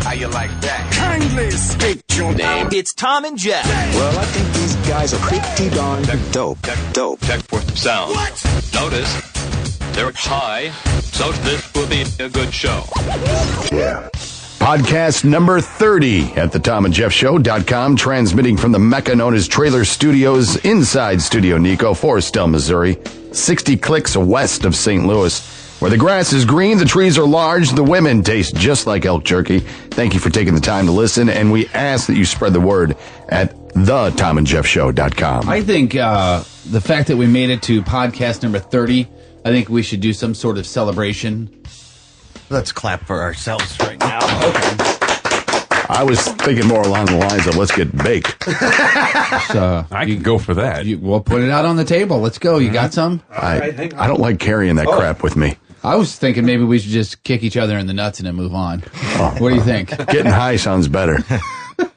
How you like that? Kindly state your name. It's Thom and Jeff. Well, I think these guys are pretty darn dope. Check for sound. What? Notice they're high, so this will be a good show. Yeah. Podcast number 30 at the ThomandJeffShow.com, transmitting from the Mecca known as Trailer Studios inside Studio Nico, Forestell, Missouri, 60 clicks west of St. Louis. Where the grass is green, the trees are large, the women taste just like elk jerky. Thank you for taking the time to listen, and we ask that you spread the word at ThomandJeffShow.com. I think the fact that we made it to podcast number 30, I think we should do some sort of celebration. Let's clap for ourselves right now. Okay. I was thinking more along the lines of let's get baked. I can go for that. We'll put it out on the table. Let's go. You got some? I don't like carrying that crap with me. I was thinking maybe we should just kick each other in the nuts and then move on. What do you think? Getting high sounds better.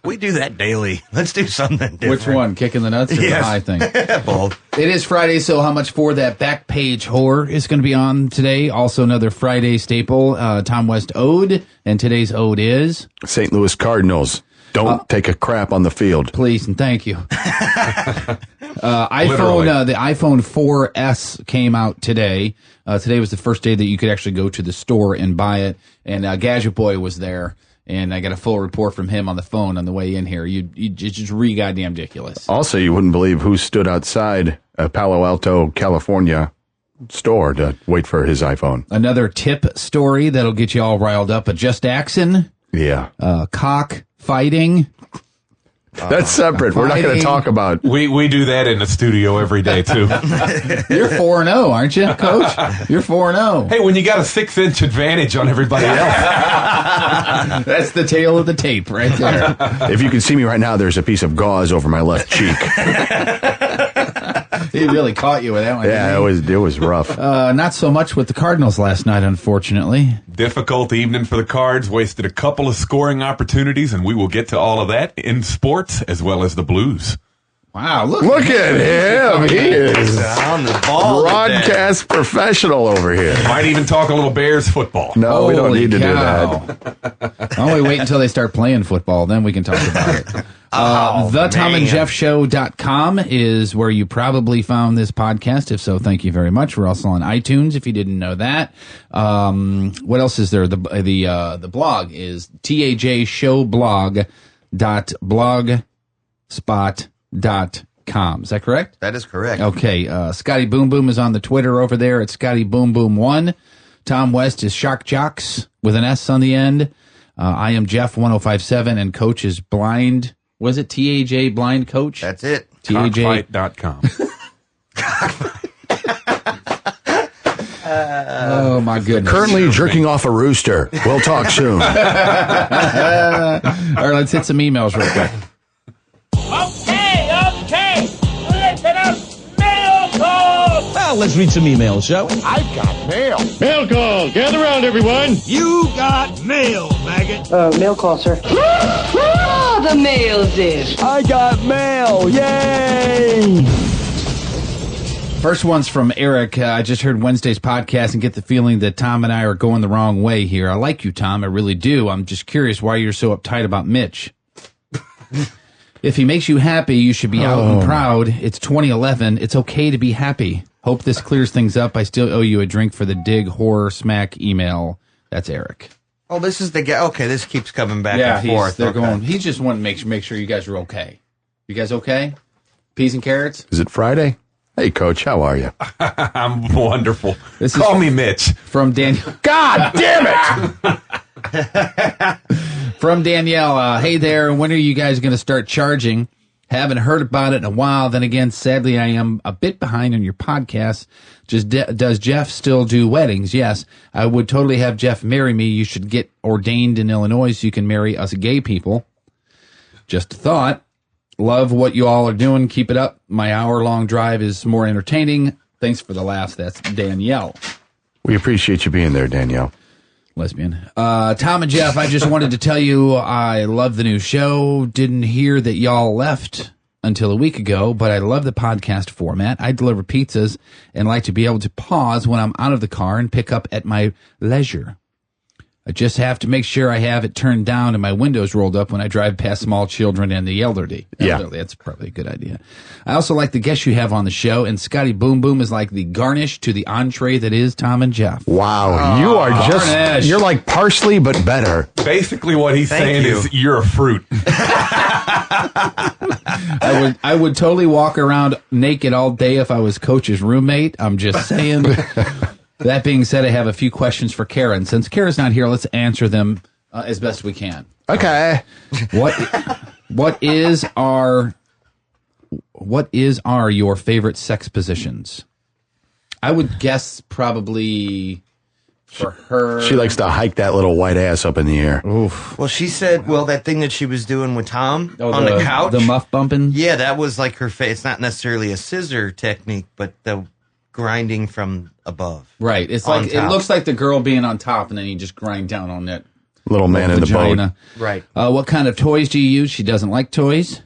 We do that daily. Let's do something different. Which one? Kicking the nuts or the high thing? Both. It is Friday, so how much for that back page whore is going to be on today. Also another Friday staple, Tom West Ode, and today's ode is... St. Louis Cardinals. Don't take a crap on the field. Please and thank you. iPhone, the iPhone 4S came out today. Today was the first day that you could actually go to the store and buy it, and Gadget Boy was there. And I got a full report from him on the phone on the way in here. You just goddamn ridiculous. Also, you wouldn't believe who stood outside a Palo Alto, California store to wait for his iPhone. Another tip story that'll get you all riled up. Just axing. Yeah. Cock fighting. That's separate. We're not going to talk about... We do that in the studio every day, too. You're 4-0, aren't you, Coach? You're 4-0. Hey, when you got a 6-inch advantage on everybody else. That's the tail of the tape right there. If you can see me right now, there's a piece of gauze over my left cheek. He really caught you with that one. Yeah, it was rough. Not so much with the Cardinals last night, unfortunately. Difficult evening for the Cards. Wasted a couple of scoring opportunities, and we will get to all of that in sports as well as the Blues. Wow, look at him. He is on the ball. Broadcast professional over here. Might even talk a little Bears football. No, we don't need to do cow. that. Only wait until they start playing football, then we can talk about it. TheThomandJeffShow.com is where you probably found this podcast. If so, thank you very much. We're also on iTunes if you didn't know that. What else is there? The blog is tajshowblog.blogspot.com. Is that correct? That is correct. Okay. Scotty Boom Boom is on the Twitter over there at Scotty Boom Boom 1. Tom West is Shark Jocks with an S on the end. I am Jeff 1057 and Coach is Blind. Was it TAJ Blind Coach? That's it. Cockfight.com. Oh, my goodness. Currently jerking off a rooster. We'll talk soon. All right, let's hit some emails real quick. Okay. Listen up, mail call. Well, let's read some emails, shall we? I've got mail. Mail call. Gather around, everyone. You got mail, maggot. Mail call, sir. Oh, the mail's in. I got mail. Yay! First one's from Eric. I just heard Wednesday's podcast and get the feeling that Tom and I are going the wrong way here. I like you, Tom. I really do. I'm just curious why you're so uptight about Mitch. If he makes you happy, you should be out and proud. It's 2011. It's okay to be happy. Hope this clears things up. I still owe you a drink for the dig horror smack email. That's Eric. Oh, this is the guy. Okay, this keeps coming back and forth. They're going. He just wanted to make sure you guys are okay. You guys okay? Peas and carrots? Is it Friday? Hey, Coach, how are you? I'm wonderful. Call me Mitch. From Daniel. God damn it! From Danielle. Hey there. When are you guys going to start charging? Haven't heard about it in a while. Then again, sadly, I am a bit behind on your podcast. Does Jeff still do weddings? Yes. I would totally have Jeff marry me. You should get ordained in Illinois so you can marry us gay people. Just a thought. Love what you all are doing. Keep it up. My hour-long drive is more entertaining. Thanks for the laughs. That's Danielle. We appreciate you being there, Danielle. Lesbian. Tom and Jeff, I just wanted to tell you I love the new show. Didn't hear that y'all left until a week ago, but I love the podcast format. I deliver pizzas and like to be able to pause when I'm out of the car and pick up at my leisure. I just have to make sure I have it turned down and my windows rolled up when I drive past small children and the elderly. Yeah. That's probably a good idea. I also like the guests you have on the show, and Scotty Boom Boom is like the garnish to the entree that is Thom and Jeff. Wow, you are garnish. you're like parsley, but better. Basically, what he's saying is you're a fruit. I would totally walk around naked all day if I was Coach's roommate. I'm just saying. That being said, I have a few questions for Kara, and since Kara's not here, let's answer them as best we can. Okay. What is our your favorite sex positions? I would guess probably for her. She likes to hike that little white ass up in the air. Oof. Well, she said, that thing that she was doing with Thom on the couch. The muff bumping? Yeah, that was like her face. It's not necessarily a scissor technique, but the grinding from above. Right. It's like it looks like the girl being on top, and then you just grind down on that little man in the boat. Right. What kind of toys do you use? She doesn't like toys.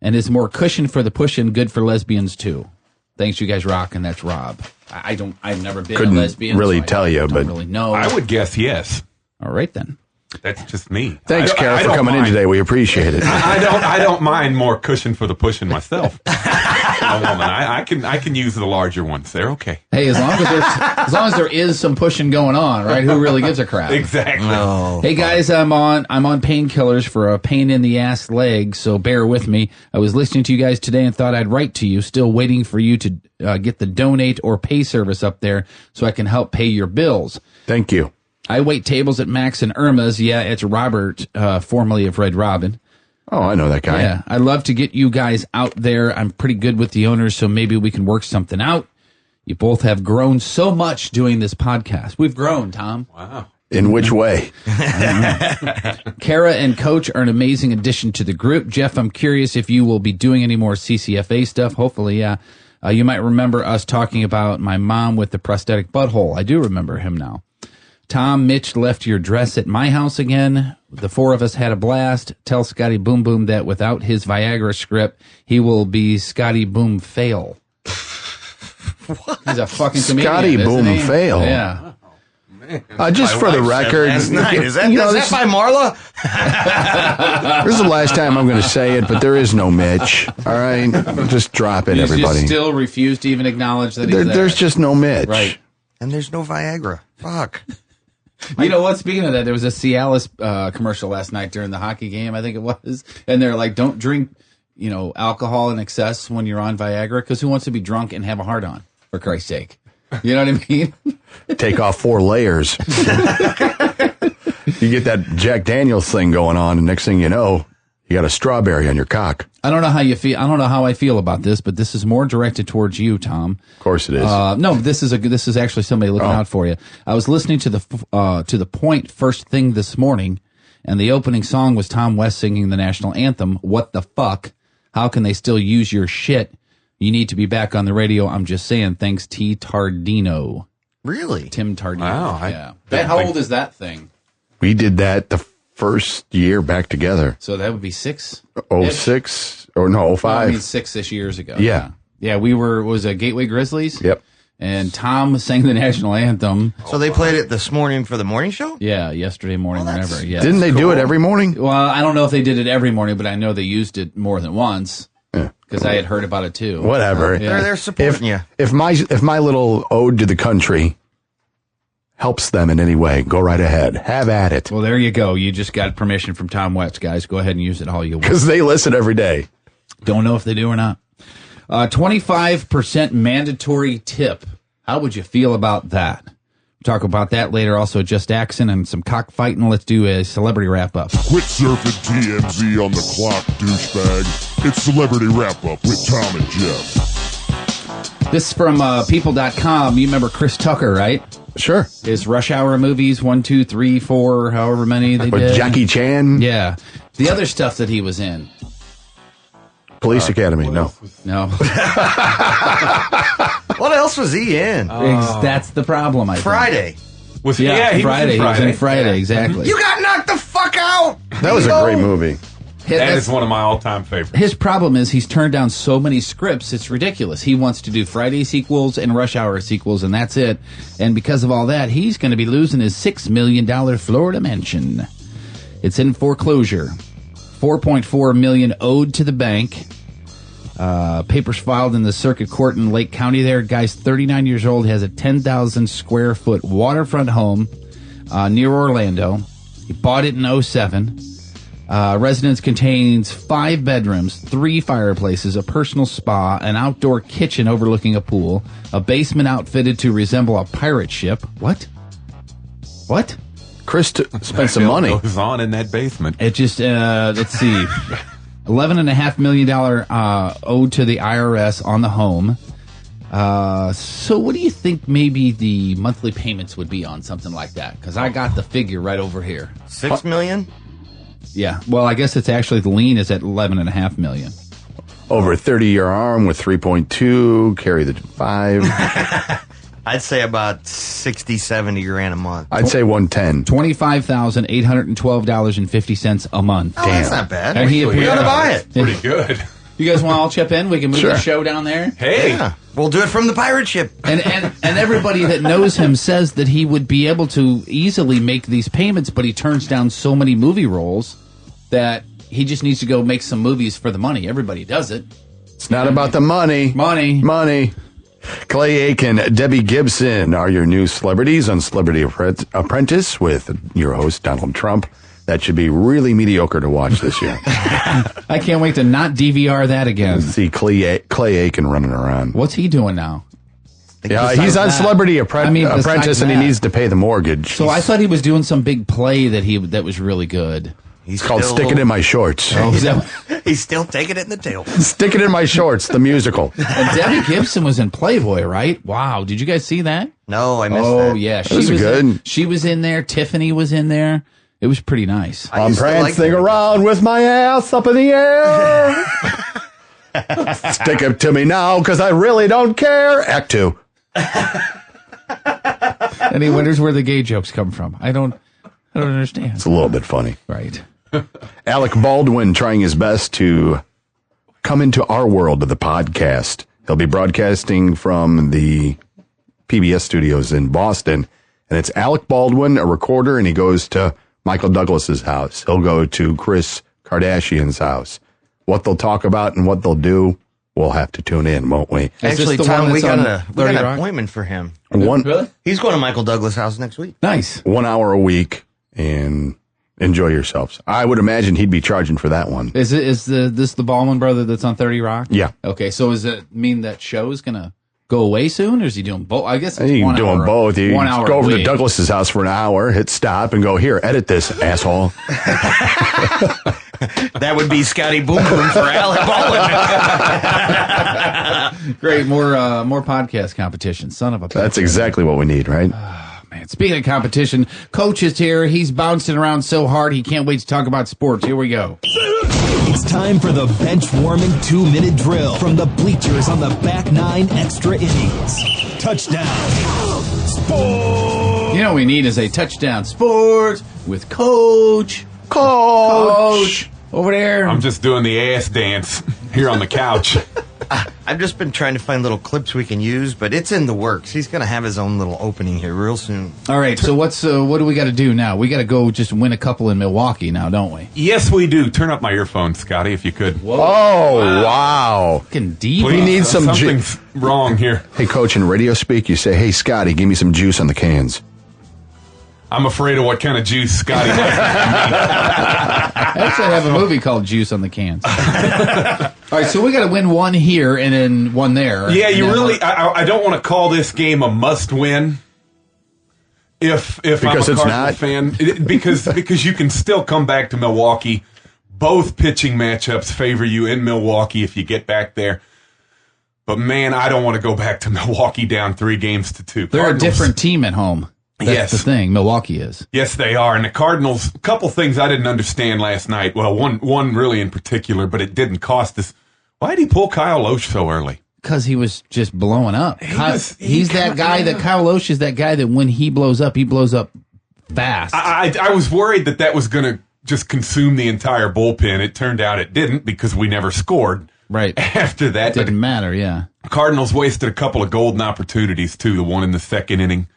And is more cushion for the push-in good for lesbians, too? Thanks, you guys rock, and that's Rob. I've never been a lesbian. Really so tell you, but really know. I would guess yes. All right, then. That's just me. Thanks, Kara, for coming in today. We appreciate it. I don't mind more cushion for the pushing myself. A woman, I can use the larger ones. They're okay. Hey, as long as there is some pushing going on, right? Who really gives a crap? Exactly. No. Hey guys, I'm on painkillers for a pain in the ass leg, so bear with me. I was listening to you guys today and thought I'd write to you. Still waiting for you to get the donate or pay service up there so I can help pay your bills. Thank you. I wait tables at Max and Irma's. Yeah, it's Robert, formerly of Red Robin. Oh, I know that guy. Yeah, I'd love to get you guys out there. I'm pretty good with the owners, so maybe we can work something out. You both have grown so much doing this podcast. We've grown, Thom. Wow. In which way? Kara and Coach are an amazing addition to the group. Jeff, I'm curious if you will be doing any more CCFA stuff. Hopefully, yeah. You might remember us talking about my mom with the prosthetic butthole. I do remember him now. Thom, Mitch left your dress at my house again. The four of us had a blast. Tell Scotty Boom Boom that without his Viagra script, he will be Scotty Boom Fail. What? He's a fucking comedian. Scotty Boom Fail. Yeah. Just for the record, Is that by Marla? This is the last time I'm going to say it, but there is no Mitch. All right, just drop it, everybody. You still refuse to even acknowledge that he's there. There's just no Mitch. Right. And there's no Viagra. Fuck. You know what? Speaking of that, there was a Cialis commercial last night during the hockey game, I think it was, and they're like, "Don't drink, alcohol in excess when you're on Viagra, because who wants to be drunk and have a hard on? For Christ's sake, you know what I mean? Take off 4 layers. You get that Jack Daniels thing going on, and next thing you know, you got a strawberry on your cock. I don't know how you feel. I don't know how I feel about this, but this is more directed towards you, Thom. Of course it is. No, this is actually somebody looking out for you. I was listening to the Point first thing this morning, and the opening song was Tom West singing the national anthem. What the fuck? How can they still use your shit? You need to be back on the radio. I'm just saying. Thanks, T. Tardino. Really? Tim Tardino. Wow. Yeah. How old is that thing? We did that the first year back together. So that would be 6? 06 or no, 05. No, I mean 6-ish years ago. Yeah. Yeah, we was a Gateway Grizzlies. Yep. And Tom sang the national anthem. So they played it this morning for the morning show? Yeah, yesterday morning, whenever. Yeah. Didn't they do it every morning? Well, I don't know if they did it every morning, but I know they used it more than once because I had heard about it too. Whatever. They're supporting you. If my little ode to the country helps them in any way, go right ahead. Have at it. Well, there you go. You just got permission from Tom West, guys. Go ahead and use it all you want. Because they listen every day. Don't know if they do or not. 25% mandatory tip. How would you feel about that? We'll talk about that later. Also, just accent and some cockfighting. Let's do a celebrity wrap-up. Quit surfing TMZ on the clock, douchebag. It's Celebrity Wrap-Up with Thom and Jeff. This is from People.com. You remember Chris Tucker, right? Sure. His Rush Hour movies, 1, 2, 3, 4, however many they With did. Jackie Chan? Yeah. The other stuff that he was in. Police Academy, no. No. What else was he in? That's the problem, I think. Friday. Was he? Yeah, Yeah, he Friday. was in Friday. He was in Friday, exactly. You got knocked the fuck out! That was a great movie. That is one of my all-time favorites. His problem is he's turned down so many scripts, it's ridiculous. He wants to do Friday sequels and Rush Hour sequels, and that's it. And because of all that, he's going to be losing his $6 million Florida mansion. It's in foreclosure. $4.4 million owed to the bank. Papers filed in the circuit court in Lake County there. Guy's 39 years old, has a 10,000 square foot waterfront home near Orlando. He bought it in 2007. Residence contains 5 bedrooms, 3 fireplaces, a personal spa, an outdoor kitchen overlooking a pool, a basement outfitted to resemble a pirate ship. What? Chris spent some money. What goes on in that basement? It just, let's see, $11.5 million owed to the IRS on the home. So what do you think maybe the monthly payments would be on something like that? Because I got the figure right over here. $6 million? Yeah. Well, I guess it's actually the lien is at $11.5 million. Over a 30-year arm with 3.2, carry the 5. I'd say about 60, 70 grand a month. I'd say 110. $25,812.50 a month. Oh, that's not bad. And he We gotta buy it. Pretty good. You guys want to all chip in? We can move the show down there. Hey. Yeah. We'll do it from the pirate ship. And everybody that knows him says that he would be able to easily make these payments, but he turns down so many movie roles that he just needs to go make some movies for the money. Everybody does it. It's not about the money. Money. Clay Aiken, Debbie Gibson are your new celebrities on Celebrity Apprentice with your host, Donald Trump. That should be really mediocre to watch this year. I can't wait to not DVR that again. See Clay Aiken running around. What's he doing now? Yeah, he's on Celebrity Apprentice and he needs to pay the mortgage. So I thought he was doing some big play that was really good. It's called Stick It in My Shorts. Oh, he's still taking it in the tail. Stick It in My Shorts, the musical. And Debbie Gibson was in Playboy, right? Wow. Did you guys see that? No, I missed that. Oh, yeah. She was good. She was in there. Tiffany was in there. It was pretty nice. I'm prancing around with my ass up in the air. Stick it to me now, because I really don't care. Act 2. And he wonders where the gay jokes come from. I don't understand. It's a little bit funny. Right. Alec Baldwin trying his best to come into our world of the podcast. He'll be broadcasting from the PBS studios in Boston. And it's Alec Baldwin, a recorder, and he goes to Michael Douglas's house. He'll go to Kris Kardashian's house. What they'll talk about and what they'll do, we'll have to tune in, won't we? Actually, Tom, we got an appointment for him. Really? He's going to Michael Douglas' house next week. Nice. 1 hour a week, and enjoy yourselves. I would imagine he'd be charging for that one. Is this the Baldwin brother that's on 30 Rock? Yeah. Okay, so does it mean that show is going to go away soon, or is he doing both? I guess it's He's 1 doing hour. both. You 1 hour go over a to week. Douglas's house for an hour, hit stop, and go, here, edit this, asshole. That would be Scotty Boom Boom for Alec Baldwin. Great, more podcast competition. Son of a bitch. That's exactly what we need, right? Man, speaking of competition, Coach is here. He's bouncing around so hard he can't wait to talk about sports. Here we go. It's time for the bench warming 2-minute drill from the bleachers on the back 9 extra innings. Touchdown. Sports. You know what we need is a touchdown sports with Coach. Coach. Over there. I'm just doing the ass dance here on the couch. I've just been trying to find little clips we can use, but it's in the works. He's going to have his own little opening here real soon. All right, so what do we got to do now? We got to go just win a couple in Milwaukee now, don't we? Yes, we do. Turn up my earphones, Scotty, if you could. Whoa. Oh, wow. Fucking deep. We need some Something's wrong here. Hey, Coach, in radio speak, you say, hey, Scotty, give me some juice on the cans. I'm afraid of what kind of juice Scotty likes. Actually, I have a movie called Juice on the Cans. All right, so we got to win one here and then one there. Yeah, you really. I don't want to call this game a must-win. If Because I'm a it's Cardinal not? fan, because you can still come back to Milwaukee. Both pitching matchups favor you in Milwaukee if you get back there. But man, I don't want to go back to Milwaukee down 3-2. They're a different team at home. That's Yes. the thing. Milwaukee is. Yes, they are. And the Cardinals, a couple things I didn't understand last night. Well, one really in particular, but it didn't cost us. Why did he pull Kyle Loesch so early? Because he was just blowing up. He's that guy that Kyle Loesch is that guy that when he blows up fast. I was worried that was going to just consume the entire bullpen. It turned out it didn't because we never scored. Right. After that. Didn't matter, yeah. Cardinals wasted a couple of golden opportunities, too. The one in the second inning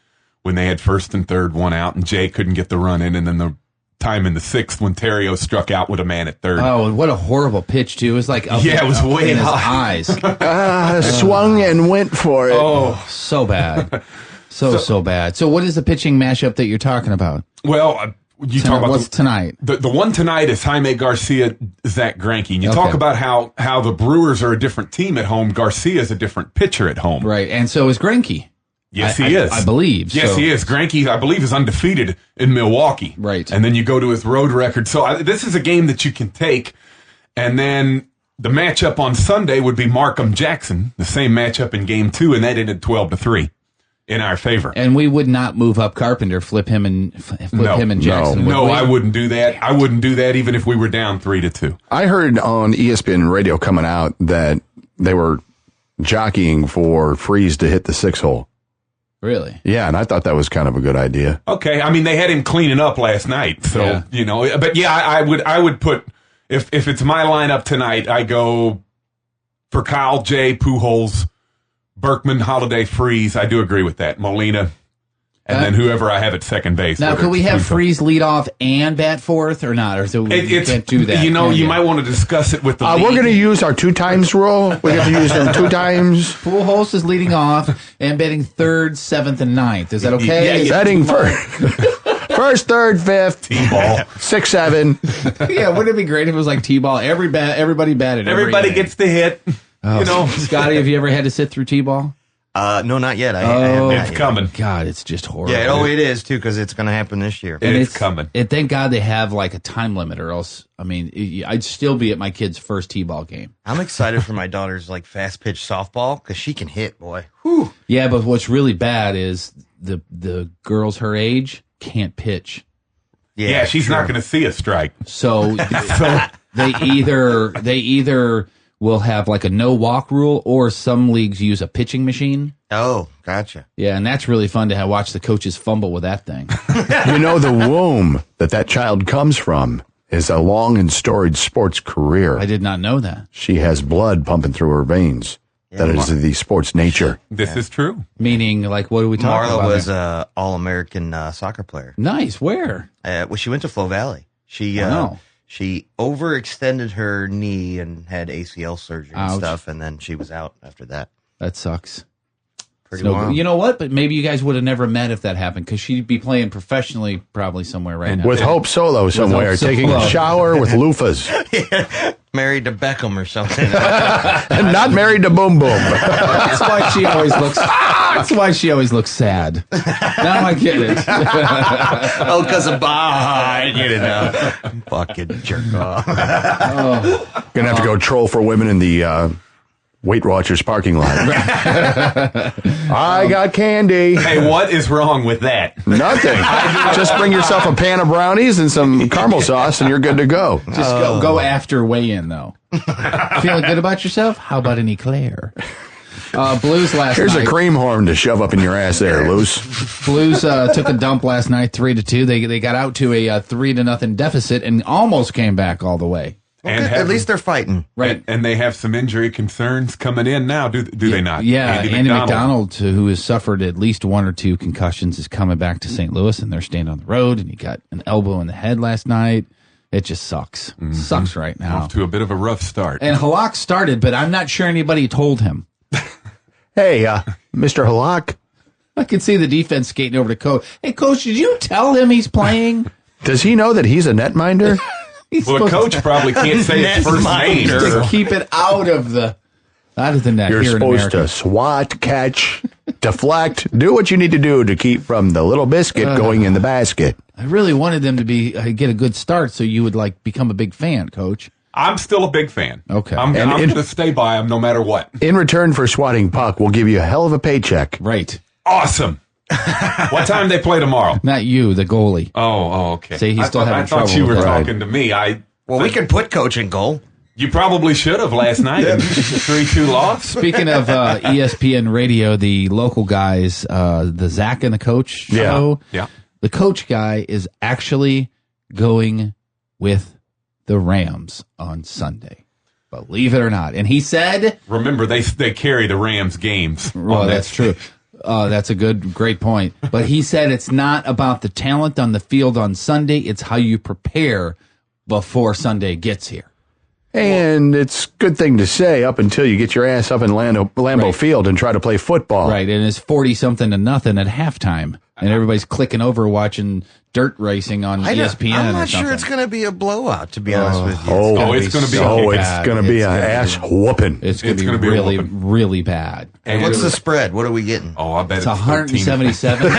when they had first and third, one out, and Jay couldn't get the run in, and then the time in the sixth when Terrio struck out with a man at third. Oh, and what a horrible pitch, too. It was like up it was way in high. his eyes. Swung and went for it. Oh, so bad. So bad. So what is the pitching mashup that you're talking about? Well, you talk about what's tonight? The one tonight is Jaime Garcia, Zach Greinke. And you talk about how the Brewers are a different team at home. Garcia is a different pitcher at home. Right, and so is Greinke. Yes, he is. I believe. Yes, he is. Greinke, I believe, is undefeated in Milwaukee. Right. And then you go to his road record. So this is a game that you can take. And then the matchup on Sunday would be Markham Jackson, the same matchup in game 2, and that ended 12-3 in our favor. And we would not move up Carpenter, flip him and Jackson. No, I wouldn't do that. I wouldn't do that even if we were down 3-2. I heard on ESPN radio coming out that they were jockeying for Freeze to hit the 6-hole. Really? Yeah, and I thought that was kind of a good idea. Okay, I mean they had him cleaning up last night, so but yeah, I would put if it's my lineup tonight, I go for Kyle, Jay, Pujols, Berkman, Holiday, Freeze. I do agree with that. Molina, and then whoever I have at second base. Now, could we have Freeze lead off and bat fourth or not? Or so we can't do that. You might want to discuss it with the league. We're going to use our 2 times rule. We have to use them 2 times. Pujols is leading off and batting third, seventh, and ninth. Is that okay? Yeah, batting first, third, fifth, T-ball, 6, 7. Yeah, wouldn't it be great if it was like T-ball? Everybody batted. Everybody gets the hit. Scotty, have you ever had to sit through T-ball? No, not yet. I have it's coming. God, it's just horrible. Yeah, it is too because it's going to happen this year. And it's coming. And thank God they have like a time limit, or else, I mean, I'd still be at my kid's first T-ball game. I'm excited for my daughter's like fast pitch softball because she can hit, boy. Whew. Yeah, but what's really bad is the girls her age can't pitch. Yeah, she's not going to see a strike. So they either will have like a no walk rule, or some leagues use a pitching machine. Oh, gotcha. Yeah, and that's really fun to watch the coaches fumble with that thing. The womb that child comes from is a long and storied sports career. I did not know that. She has blood pumping through her veins. Yeah, that is the sports nature. This is true. Meaning, like, what are we talking about? Marla was an All-American soccer player. Nice. Where? Well, she went to Flo Valley. She overextended her knee and had ACL surgery and stuff, and then she was out after that. That sucks. Pretty wild. You know what? But maybe you guys would have never met if that happened, because she'd be playing professionally probably somewhere right now. With Hope Solo somewhere, taking a shower with loofahs. Yeah, married to Beckham or something. And not married to Boom Boom. That's why she always looks. That's why she always looks sad. Now I get it. Oh, because of I get it now. Fucking jerk off. Gonna have to go troll for women in the Weight Watchers parking lot. I got candy. Hey, what is wrong with that? Nothing. Just bring yourself a pan of brownies and some caramel sauce, and you're good to go. Just go after weigh-in, though. Feeling good about yourself? How about an eclair? Blues last Here's night. a cream horn to shove up in your ass there, Loose. Blues took a dump last night, 3-2. They got out to a 3-0 deficit and almost came back all the way. Well, at least they're fighting. Right. And they have some injury concerns coming in now, do they not? Yeah, Andy McDonald, who has suffered at least 1 or 2 concussions, is coming back to St. Louis, and they're staying on the road, and he got an elbow in the head last night. It just sucks. Mm-hmm. Sucks right now. Off to a bit of a rough start. And Halak started, but I'm not sure anybody told him. Hey, Mr. Halak. I can see the defense skating over to Coach. Hey, Coach, did you tell him he's playing? Does he know that he's a netminder? Well, a coach probably can't say his first name. To keep it out of the net. You're supposed to swat, catch, deflect, do what you need to do to keep from the little biscuit going in the basket. I really wanted them to get a good start, so you would become a big fan, Coach. I'm still a big fan. Okay. I'm going to stay by him no matter what. In return for swatting puck, we'll give you a hell of a paycheck. Right. Awesome. What time they play tomorrow? Not you, the goalie. Oh, okay. See, he's still having trouble. I thought you were with talking to me. We can put Coach in goal. You probably should have last night in 3-2 loss. Speaking of ESPN radio, the local guys, the Zach and the Coach show. Yeah. The Coach guy is actually going with the Rams on Sunday. Believe it or not. And he said... Remember, they carry the Rams games. Well, that's true. That's a great point. But he said it's not about the talent on the field on Sunday. It's how you prepare before Sunday gets here. And it's a good thing to say up until you get your ass up in Lambeau Field and try to play football. Right, and it's 40-something to nothing at halftime. And everybody's clicking over watching dirt racing on ESPN. I'm not sure it's going to be a blowout, to be honest with you. It's going to be it's going to be an ass whooping. It's going to be really, really bad. And what's the spread? What are we getting? Oh, I bet it's 177.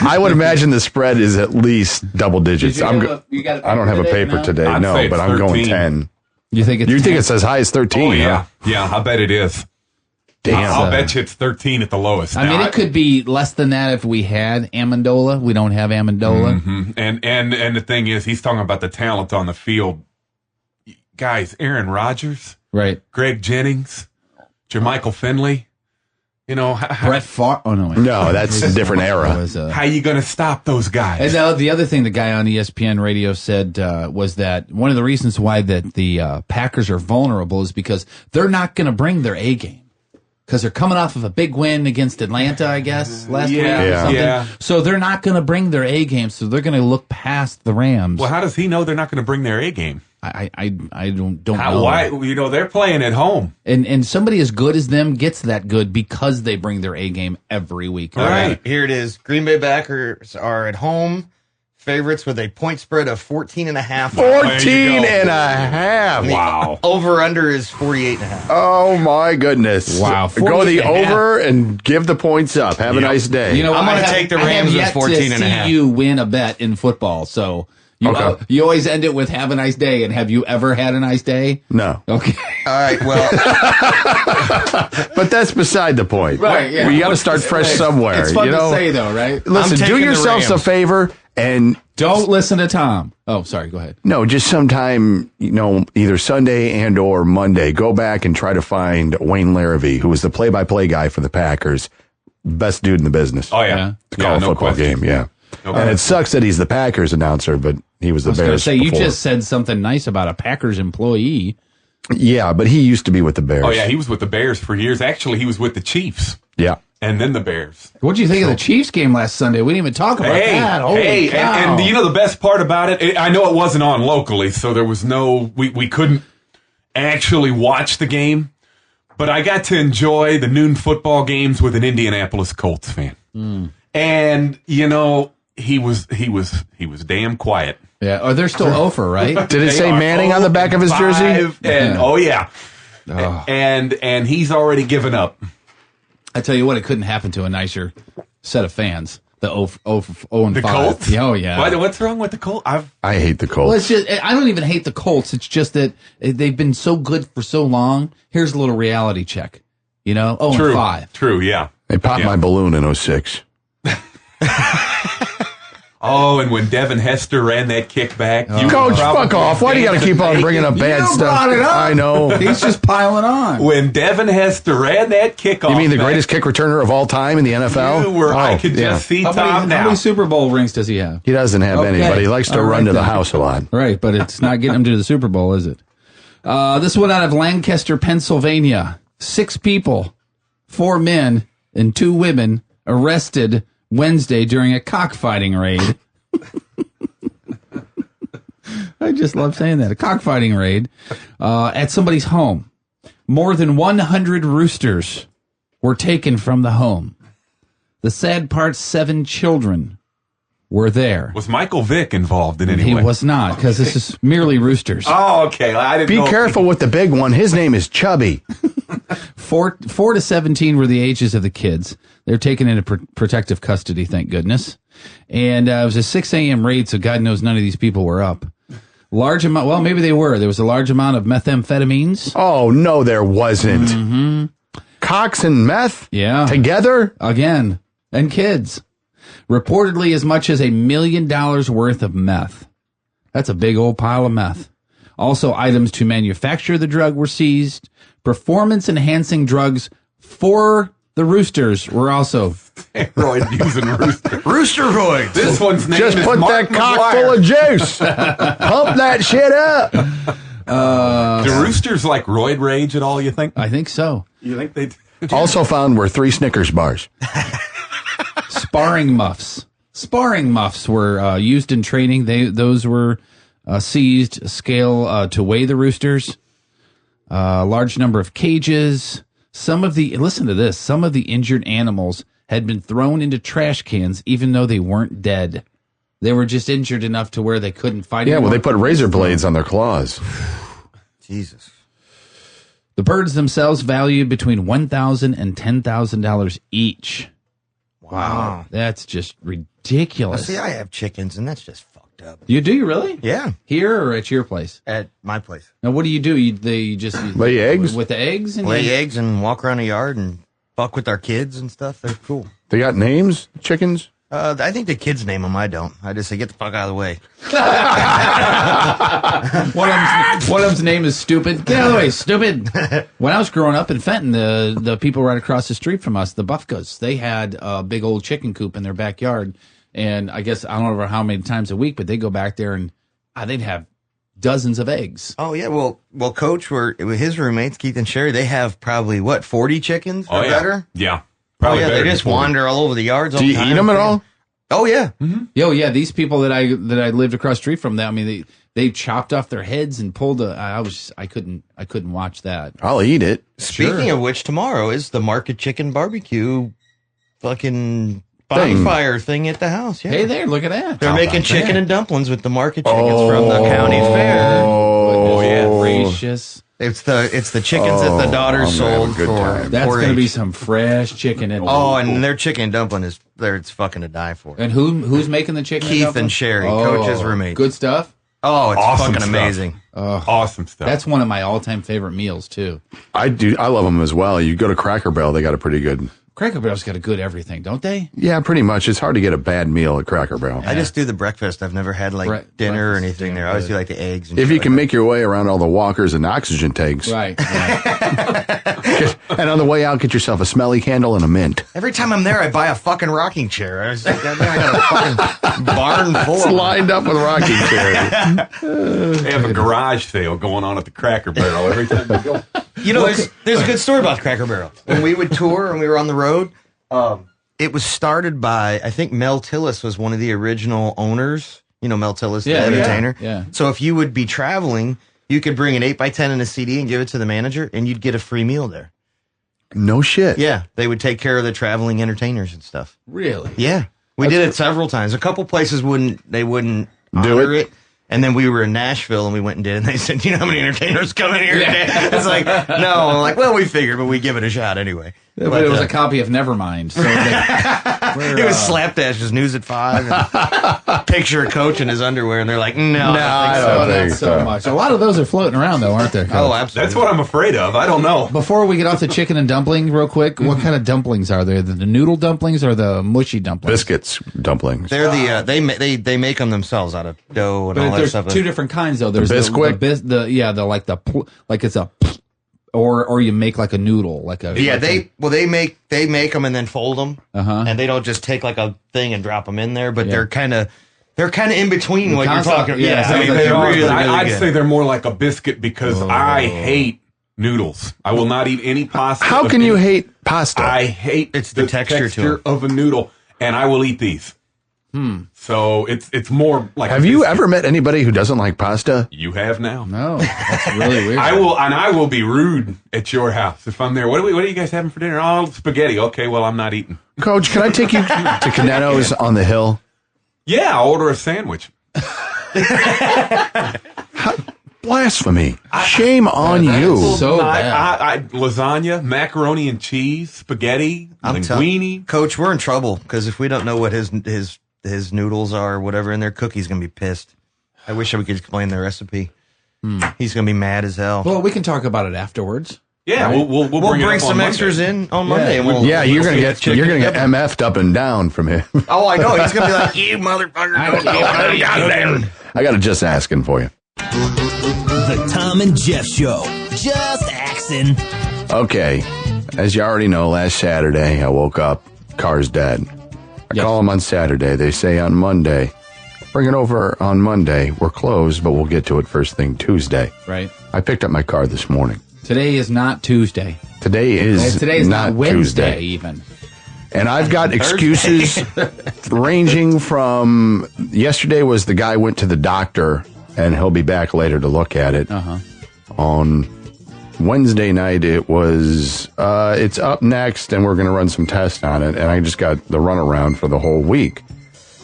I would imagine the spread is at least double digits. I don't have a paper today, but I'm going 10. You think it's as high as 13? Oh, yeah. Yeah, I bet it is. Damn. I'll bet you it's 13 at the lowest. I mean, it could be less than that if we had Amendola. We don't have Amendola. Mm-hmm. And the thing is, he's talking about the talent on the field. Guys, Aaron Rodgers, right? Greg Jennings, Jermichael Finley. You know, Brett Favre. Oh, no. No, that's a different era. How you going to stop those guys? And the other thing the guy on ESPN radio said was that one of the reasons why that the Packers are vulnerable is because they're not going to bring their A game. Because they're coming off of a big win against Atlanta, I guess, last week or something. Yeah. So they're not going to bring their A game, so they're going to look past the Rams. Well, how does he know they're not going to bring their A game? I don't know. Why? You know, they're playing at home. And somebody as good as them gets that good because they bring their A game every week. All right, here it is. Green Bay Packers are at home. Favorites with a point spread of 14.5. 14.5. Wow. Over-under is 48.5. Oh, my goodness. Wow. Go the over and give the points up. Have a nice day. You know, I'm going to take the Rams with 14.5. See you win a bet in football, so... You always end it with "have a nice day," and have you ever had a nice day? No. Okay. All right. Well, but that's beside the point. Right. Yeah. We got to start fresh somewhere. It's fun to say, though, right? Listen, do yourselves a favor and don't listen to Tom. Oh, sorry. Go ahead. No, just sometime, either Sunday and or Monday, go back and try to find Wayne Larrivee, who was the play-by-play guy for the Packers, best dude in the business. Oh yeah, to call a football game. Yeah. And it sucks that he's the Packers announcer, but he was the Bears. I was going to say, you just said something nice about a Packers employee. Yeah, but he used to be with the Bears. Oh, yeah, he was with the Bears for years. Actually, he was with the Chiefs. Yeah. And then the Bears. What do you think of the Chiefs game last Sunday? We didn't even talk about that. Holy cow. And you know the best part about it? I know it wasn't on locally, so there was we couldn't actually watch the game, but I got to enjoy the noon football games with an Indianapolis Colts fan. And, he was damn quiet. Yeah, they're still over, right? Did it say Manning on the back of his jersey? And and he's already given up. I tell you what, it couldn't happen to a nicer set of fans. The 0-5. The Colts? Oh yeah. What's wrong with the Colts? I hate the Colts. Well, it's just I don't even hate the Colts. It's just that they've been so good for so long. Here's a little reality check. 0-5. True. Yeah. They popped my balloon in 06. Oh, and when Devin Hester ran that kickback. Coach, fuck off. Why do you got to keep on bringing up bad stuff? Brought it up. I know. He's just piling on. When Devin Hester ran that kickoff. You mean the greatest kick returner of all time in the NFL? I could just see Thom now. How many Super Bowl rings does he have? He doesn't have any, but he likes to run to the house a lot. Right, but it's not getting him to the Super Bowl, is it? This one out of Lancaster, Pennsylvania. 6 people, 4 men and 2 women arrested Wednesday during a cockfighting raid. I just love saying that. A cockfighting raid at somebody's home. More than 100 roosters were taken from the home. The sad part, 7 children were there. Was Michael Vick involved in any way? He was not, because this is merely roosters. Oh, okay. I didn't know. Be careful with the big one. His name is Chubby. 4 to 17 were the ages of the kids. They're taken into protective custody, thank goodness. And it was a 6 a.m. raid, so God knows none of these people were up. Large amount, well, maybe they were. There was a large amount of methamphetamines. Oh, no, there wasn't. Mm-hmm. Cox and meth? Yeah. Together? Again. And kids. Reportedly as much as $1 million worth of meth. That's a big old pile of meth. Also, items to manufacture the drug were seized. Performance-enhancing drugs, 4 The roosters were also Royd using rooster. Roosteroids. This one's name Just is put Mark that cock McGuire. full of juice. Pump that shit up. Do roosters like roid rage at all, you think? I think so. You think they do? Also found were 3 Snickers bars. Sparring muffs. Sparring muffs were used in training. Those were seized. Scale to weigh the roosters. Large number of cages. Listen to this. Some of the injured animals had been thrown into trash cans, even though they weren't dead. They were just injured enough to where they couldn't fight anymore. Yeah, well, they put razor blades on their claws. Jesus. The birds themselves valued between $1,000 and $10,000 each. Wow. That's just ridiculous. See, I have chickens, and that's just fucked up. You do, really? Yeah. Here or at your place? At my place. Now, what do? You just lay eggs? With the eggs? And lay eggs and walk around the yard and fuck with our kids and stuff. They're cool. They got names, chickens? I think the kids name them. I don't. I just say, get the fuck out of the way. One of them's name is Stupid. Get out of the way, Stupid. When I was growing up in Fenton, the people right across the street from us, the Buffkos, they had a big old chicken coop in their backyard. And I guess, I don't know how many times a week, but they go back there and they'd have dozens of eggs. Oh, yeah. Well, Coach, his roommates, Keith and Sherry, they have probably, 40 chickens or better? Yeah. Probably they just wander all over the yards. Do you eat them at all? Oh yeah. Mm-hmm. Yeah. These people that I lived across the street from, I mean, they chopped off their heads and pulled I couldn't watch that. I'll eat it. Speaking of which, tomorrow is the Market Chicken Barbecue fucking bonfire thing at the house. Yeah. Hey there, look at that. They're making chicken and dumplings with the Market Chickens from the county fair. Oh yeah, gracious. It's the chickens that the daughter sold for. That's going to be some fresh chicken. And their chicken dumpling it's fucking to die for. And who's making the chicken? Keith and Sherry, Coach's roommate. Good stuff. Oh, it's awesome fucking stuff. amazing. Awesome stuff. That's one of my all-time favorite meals too. I love them as well. You go to Cracker Barrel, they got a pretty good. Cracker Barrel's got a good everything, don't they? Yeah, pretty much. It's hard to get a bad meal at Cracker Barrel. I just do the breakfast. I've never had dinner or anything there. I always do like the eggs. And if you can make your way around all the walkers and oxygen tanks. Right. And on the way out, get yourself a smelly candle and a mint. Every time I'm there, I buy a fucking rocking chair. I got a fucking barn full It's of them. lined up with rocking chairs. They have a garage sale going on at the Cracker Barrel every time they go. You know, there's a good story about Cracker Barrel. When we would tour and we were on the road, it was started by, I think Mel Tillis was one of the original owners. You know Mel Tillis, the entertainer? Yeah. So if you would be traveling, you could bring an 8x10 and a CD and give it to the manager, and you'd get a free meal there. No shit. Yeah, they would take care of the traveling entertainers and stuff. Really? Yeah. We did it several times. A couple places wouldn't honor it. And then we were in Nashville and we went and did it. And they said, you know how many entertainers come in here today? It's like, no. I'm like, well, we figured, but we give it a shot anyway. But it was a copy of Nevermind. So it was Slapdash's News at 5. And picture of Coach in his underwear. And they're like, no, I don't think not so much. A lot of those are floating around, though, aren't there? Oh, absolutely. That's what I'm afraid of. I don't know. Before we get off the chicken and dumpling real quick, what kind of dumplings are there? The noodle dumplings or the mushy dumplings? Biscuits dumplings. They're they make them themselves out of dough and all that There's stuff. two different kinds, though. There's Bisquick? or you make like a noodle, they make them and then fold them, and they don't just take like a thing and drop them in there, but they're kind of in between what you're talking about. Yeah, I mean, sounds like they are, really, but really I'd good. say they're more like a biscuit because I hate noodles. I will not eat any pasta. How can you hate pasta? I hate the texture to it. of a noodle, and I will eat these. So it's more like. Have you ever met anybody who doesn't like pasta? You have now. No, that's really weird. I will be rude at your house if I'm there. What are you guys having for dinner? Oh, spaghetti. Okay, well I'm not eating. Coach, can I take you to Canetto's on the Hill? Yeah, I'll order a sandwich. Blasphemy. Shame on you. So bad. Lasagna, macaroni and cheese, spaghetti, linguine. Coach, we're in trouble because if we don't know what his noodles are or whatever in there, Cookie's gonna be pissed. I wish we could explain the recipe. He's gonna be mad as hell. Well, we can talk about it afterwards. Yeah, right? we'll bring some extras in on Monday. And we'll, You're gonna get MF'd up and down from him. Oh, I know. He's gonna be like, you motherfucker. I got to just asking for you. The Thom and Jeff Show. Just axing. Okay, as you already know, last Saturday I woke up, car's dead. I call them on Saturday. They say on Monday, bring it over on Monday. We're closed, but we'll get to it first thing Tuesday. Right. I picked up my car this morning. Today is not Tuesday. Today's not Wednesday Tuesday. even. And I've got excuses ranging from yesterday was the guy went to the doctor and he'll be back later to look at it. On Wednesday night, it was, it's up next and we're going to run some tests on it. And I just got the runaround for the whole week.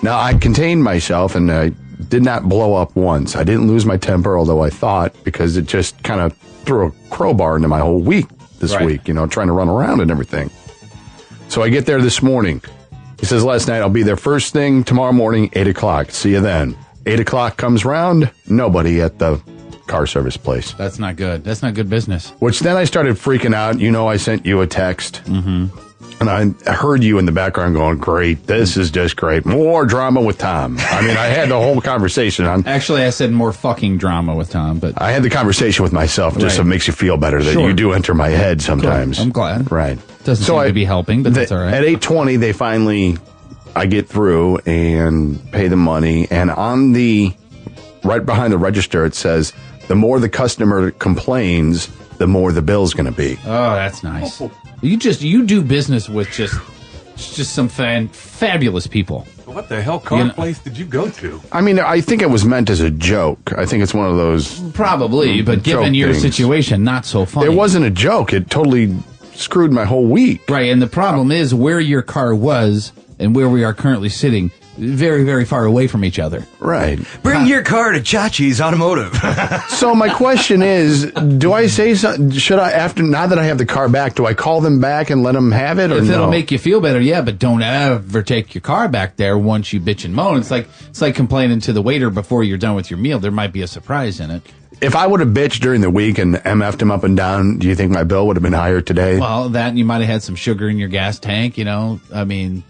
Now, I contained myself and I did not blow up once. I didn't lose my temper, although I thought, because it just kind of threw a crowbar into my whole week this week, trying to run around and everything. So I get there this morning. He says last night, I'll be there first thing tomorrow morning, 8 o'clock. See you then. 8 o'clock comes round, nobody at the car service place. That's not good. That's not good business. Which then I started freaking out. I sent you a text. And I heard you in the background going, great, this is just great. More drama with Thom. I mean, I had the whole conversation on. Actually, I said more fucking drama with Thom, but. I had the conversation with myself just so it makes you feel better that you do enter my head sometimes. Cool. I'm glad. Right. Doesn't seem to be helping, but that's all right. At 8:20, they finally, I get through and pay the money. And on right behind the register, it says, the more the customer complains, the more the bill's going to be. Oh, that's nice. You do business with just some fabulous people. What the hell car place did you go to? I mean, I think it was meant as a joke. I think it's one of those probably, but given your situation, not so funny. It wasn't a joke. It totally screwed my whole week. Right, and the problem is where your car was and where we are currently sitting. Very, very far away from each other. Right. Bring your car to Chachi's Automotive. So my question is, do I say something? Should I, now that I have the car back, do I call them back and let them have it? Or if it'll make you feel better, yeah, but don't ever take your car back there once you bitch and moan. It's like complaining to the waiter before you're done with your meal. There might be a surprise in it. If I would have bitched during the week and MF'd him up and down, do you think my bill would have been higher today? Well, that and you might have had some sugar in your gas tank, I mean...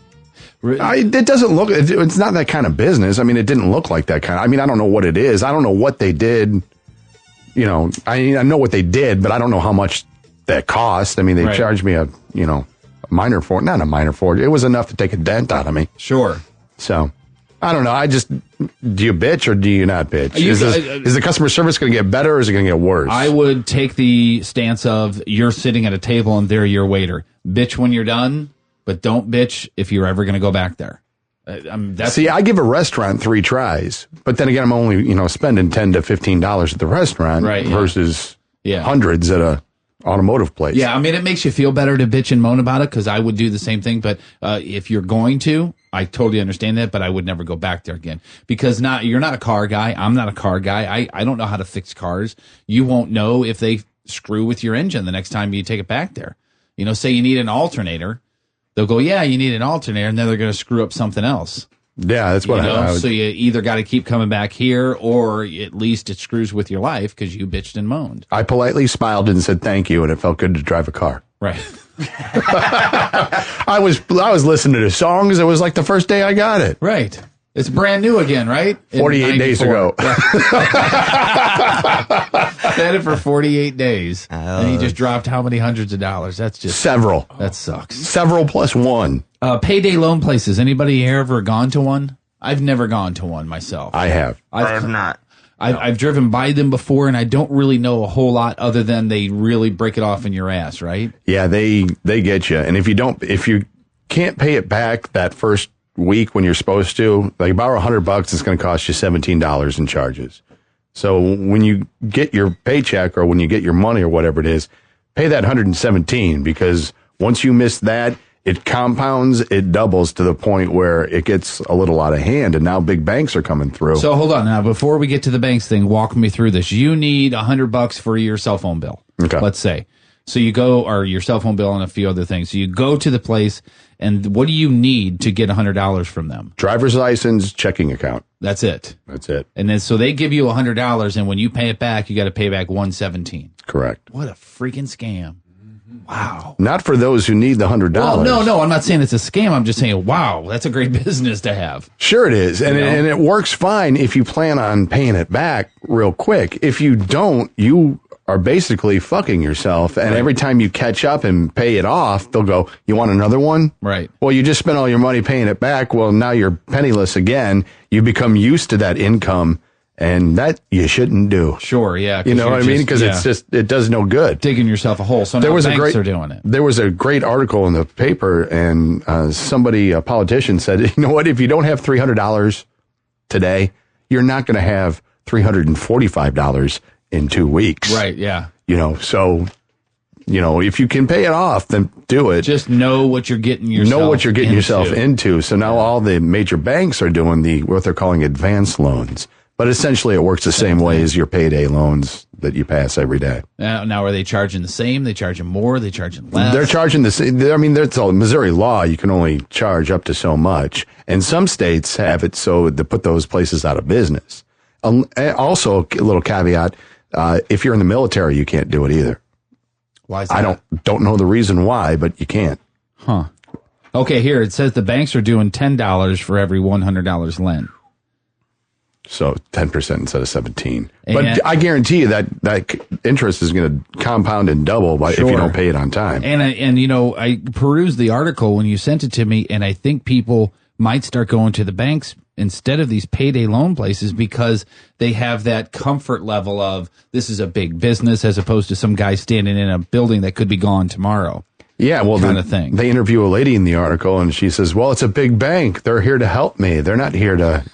It doesn't look, it's not that kind of business. I mean, it didn't look like that kind of, I mean, I don't know what it is. I don't know what they did. I know what they did, but I don't know how much that cost. I mean, they charged me a minor for it, not a minor for it. It was enough to take a dent out of me. Sure. So, I don't know. Do you bitch or do you not bitch? Is the customer service going to get better or is it going to get worse? I would take the stance of you're sitting at a table and they're your waiter. Bitch when you're done. But don't bitch if you're ever going to go back there. See, I give a restaurant 3 tries, but then again, I'm only spending $10 to $15 at the restaurant versus hundreds at a automotive place. Yeah, I mean, it makes you feel better to bitch and moan about it because I would do the same thing. But if you're going to, I totally understand that, but I would never go back there again because you're not a car guy. I'm not a car guy. I don't know how to fix cars. You won't know if they screw with your engine the next time you take it back there. Say you need an alternator. They'll go, yeah, you need an alternator, and then they're going to screw up something else. Yeah, that's what I would. So you either got to keep coming back here, or at least it screws with your life because you bitched and moaned. I politely smiled and said thank you, and it felt good to drive a car. Right. I was listening to songs. It was like the first day I got it. Right. It's brand new again, right? 48 days ago. Had it for 48 days. And he just dropped how many hundreds of dollars? That's just... Several. That sucks. Several plus one. Payday loan places. Anybody here ever gone to one? I've never gone to one myself. I have. I have not. I've driven by them before, and I don't really know a whole lot other than they really break it off in your ass, right? Yeah, they get you. And if you can't pay it back that first week when you're supposed to, like about $100, it's going to cost you $17 in charges. So when you get your paycheck or when you get your money or whatever it is, pay that $117 because once you miss that, it compounds, it doubles to the point where it gets a little out of hand, and now big banks are coming through. So hold on now, before we get to the banks thing, walk me through this. You need $100 for your cell phone bill. Okay. Let's say. So you go, or your cell phone bill and a few other things. So you go to the place, and what do you need to get $100 from them? Driver's license, checking account. That's it. That's it. And then so they give you $100, and when you pay it back, you got to pay back $117. Correct. What a freaking scam! Wow. Not for those who need the $100. Well, no, I'm not saying it's a scam. I'm just saying, wow, that's a great business to have. Sure it is. And it works fine if you plan on paying it back real quick. If you don't, you are basically fucking yourself. And every time you catch up and pay it off, they'll go, you want another one? Right. Well, you just spent all your money paying it back. Well, now you're penniless again. You become used to that income, and that you shouldn't do. Sure, yeah. You know what I mean? Because it does no good. Digging yourself a hole. So now banks are doing it. There was a great article in the paper, and a politician said, you know what, if you don't have $300 today, you're not going to have $345 in 2 weeks. Right, yeah. So, if you can pay it off, then do it. Just know what you're getting yourself into. So now all the major banks are doing what they're calling advance loans. But essentially it works the same way as your payday loans that you pass every day. Now, are they charging the same? They charging more? They charging less? They're charging the same. I mean, there's a Missouri law. You can only charge up to so much. And some states have it so they put those places out of business. Also, a little caveat, if you're in the military, you can't do it either. Why is that? I don't know the reason why, but you can't. Huh. Okay, here it says the banks are doing $10 for every $100 lent. So 10% instead of 17. But I guarantee you that interest is going to compound and double if you don't pay it on time. And I perused the article when you sent it to me, and I think people might start going to the banks instead of these payday loan places because they have that comfort level of this is a big business as opposed to some guy standing in a building that could be gone tomorrow. Yeah, well, kind of thing. They interview a lady in the article, and she says, well, it's a big bank. They're here to help me. They're not here to,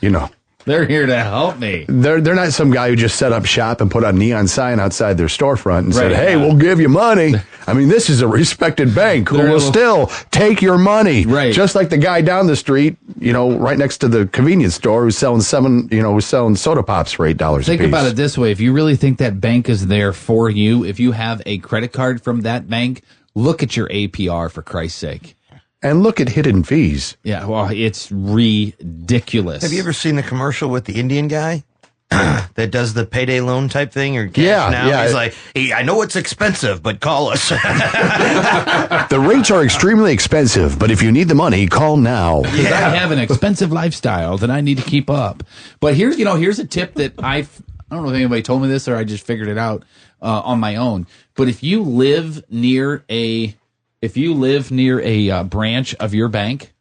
They're here to help me. They're not some guy who just set up shop and put a neon sign outside their storefront and said, hey, we'll give you money. I mean, this is a respected bank who will still take your money. Right. Just like the guy down the street, right next to the convenience store who's selling selling soda pops for $8 a piece. Think about it this way. If you really think that bank is there for you, if you have a credit card from that bank, look at your APR for Christ's sake. And look at hidden fees. Yeah, well, it's ridiculous. Have you ever seen the commercial with the Indian guy that does the payday loan type thing or cash now? Yeah. He's like, hey, I know it's expensive, but call us. The rates are extremely expensive, but if you need the money, call now. Because I have an expensive lifestyle that I need to keep up. But here's a tip that I don't know if anybody told me this or I just figured it out on my own. But if you live near a branch of your bank,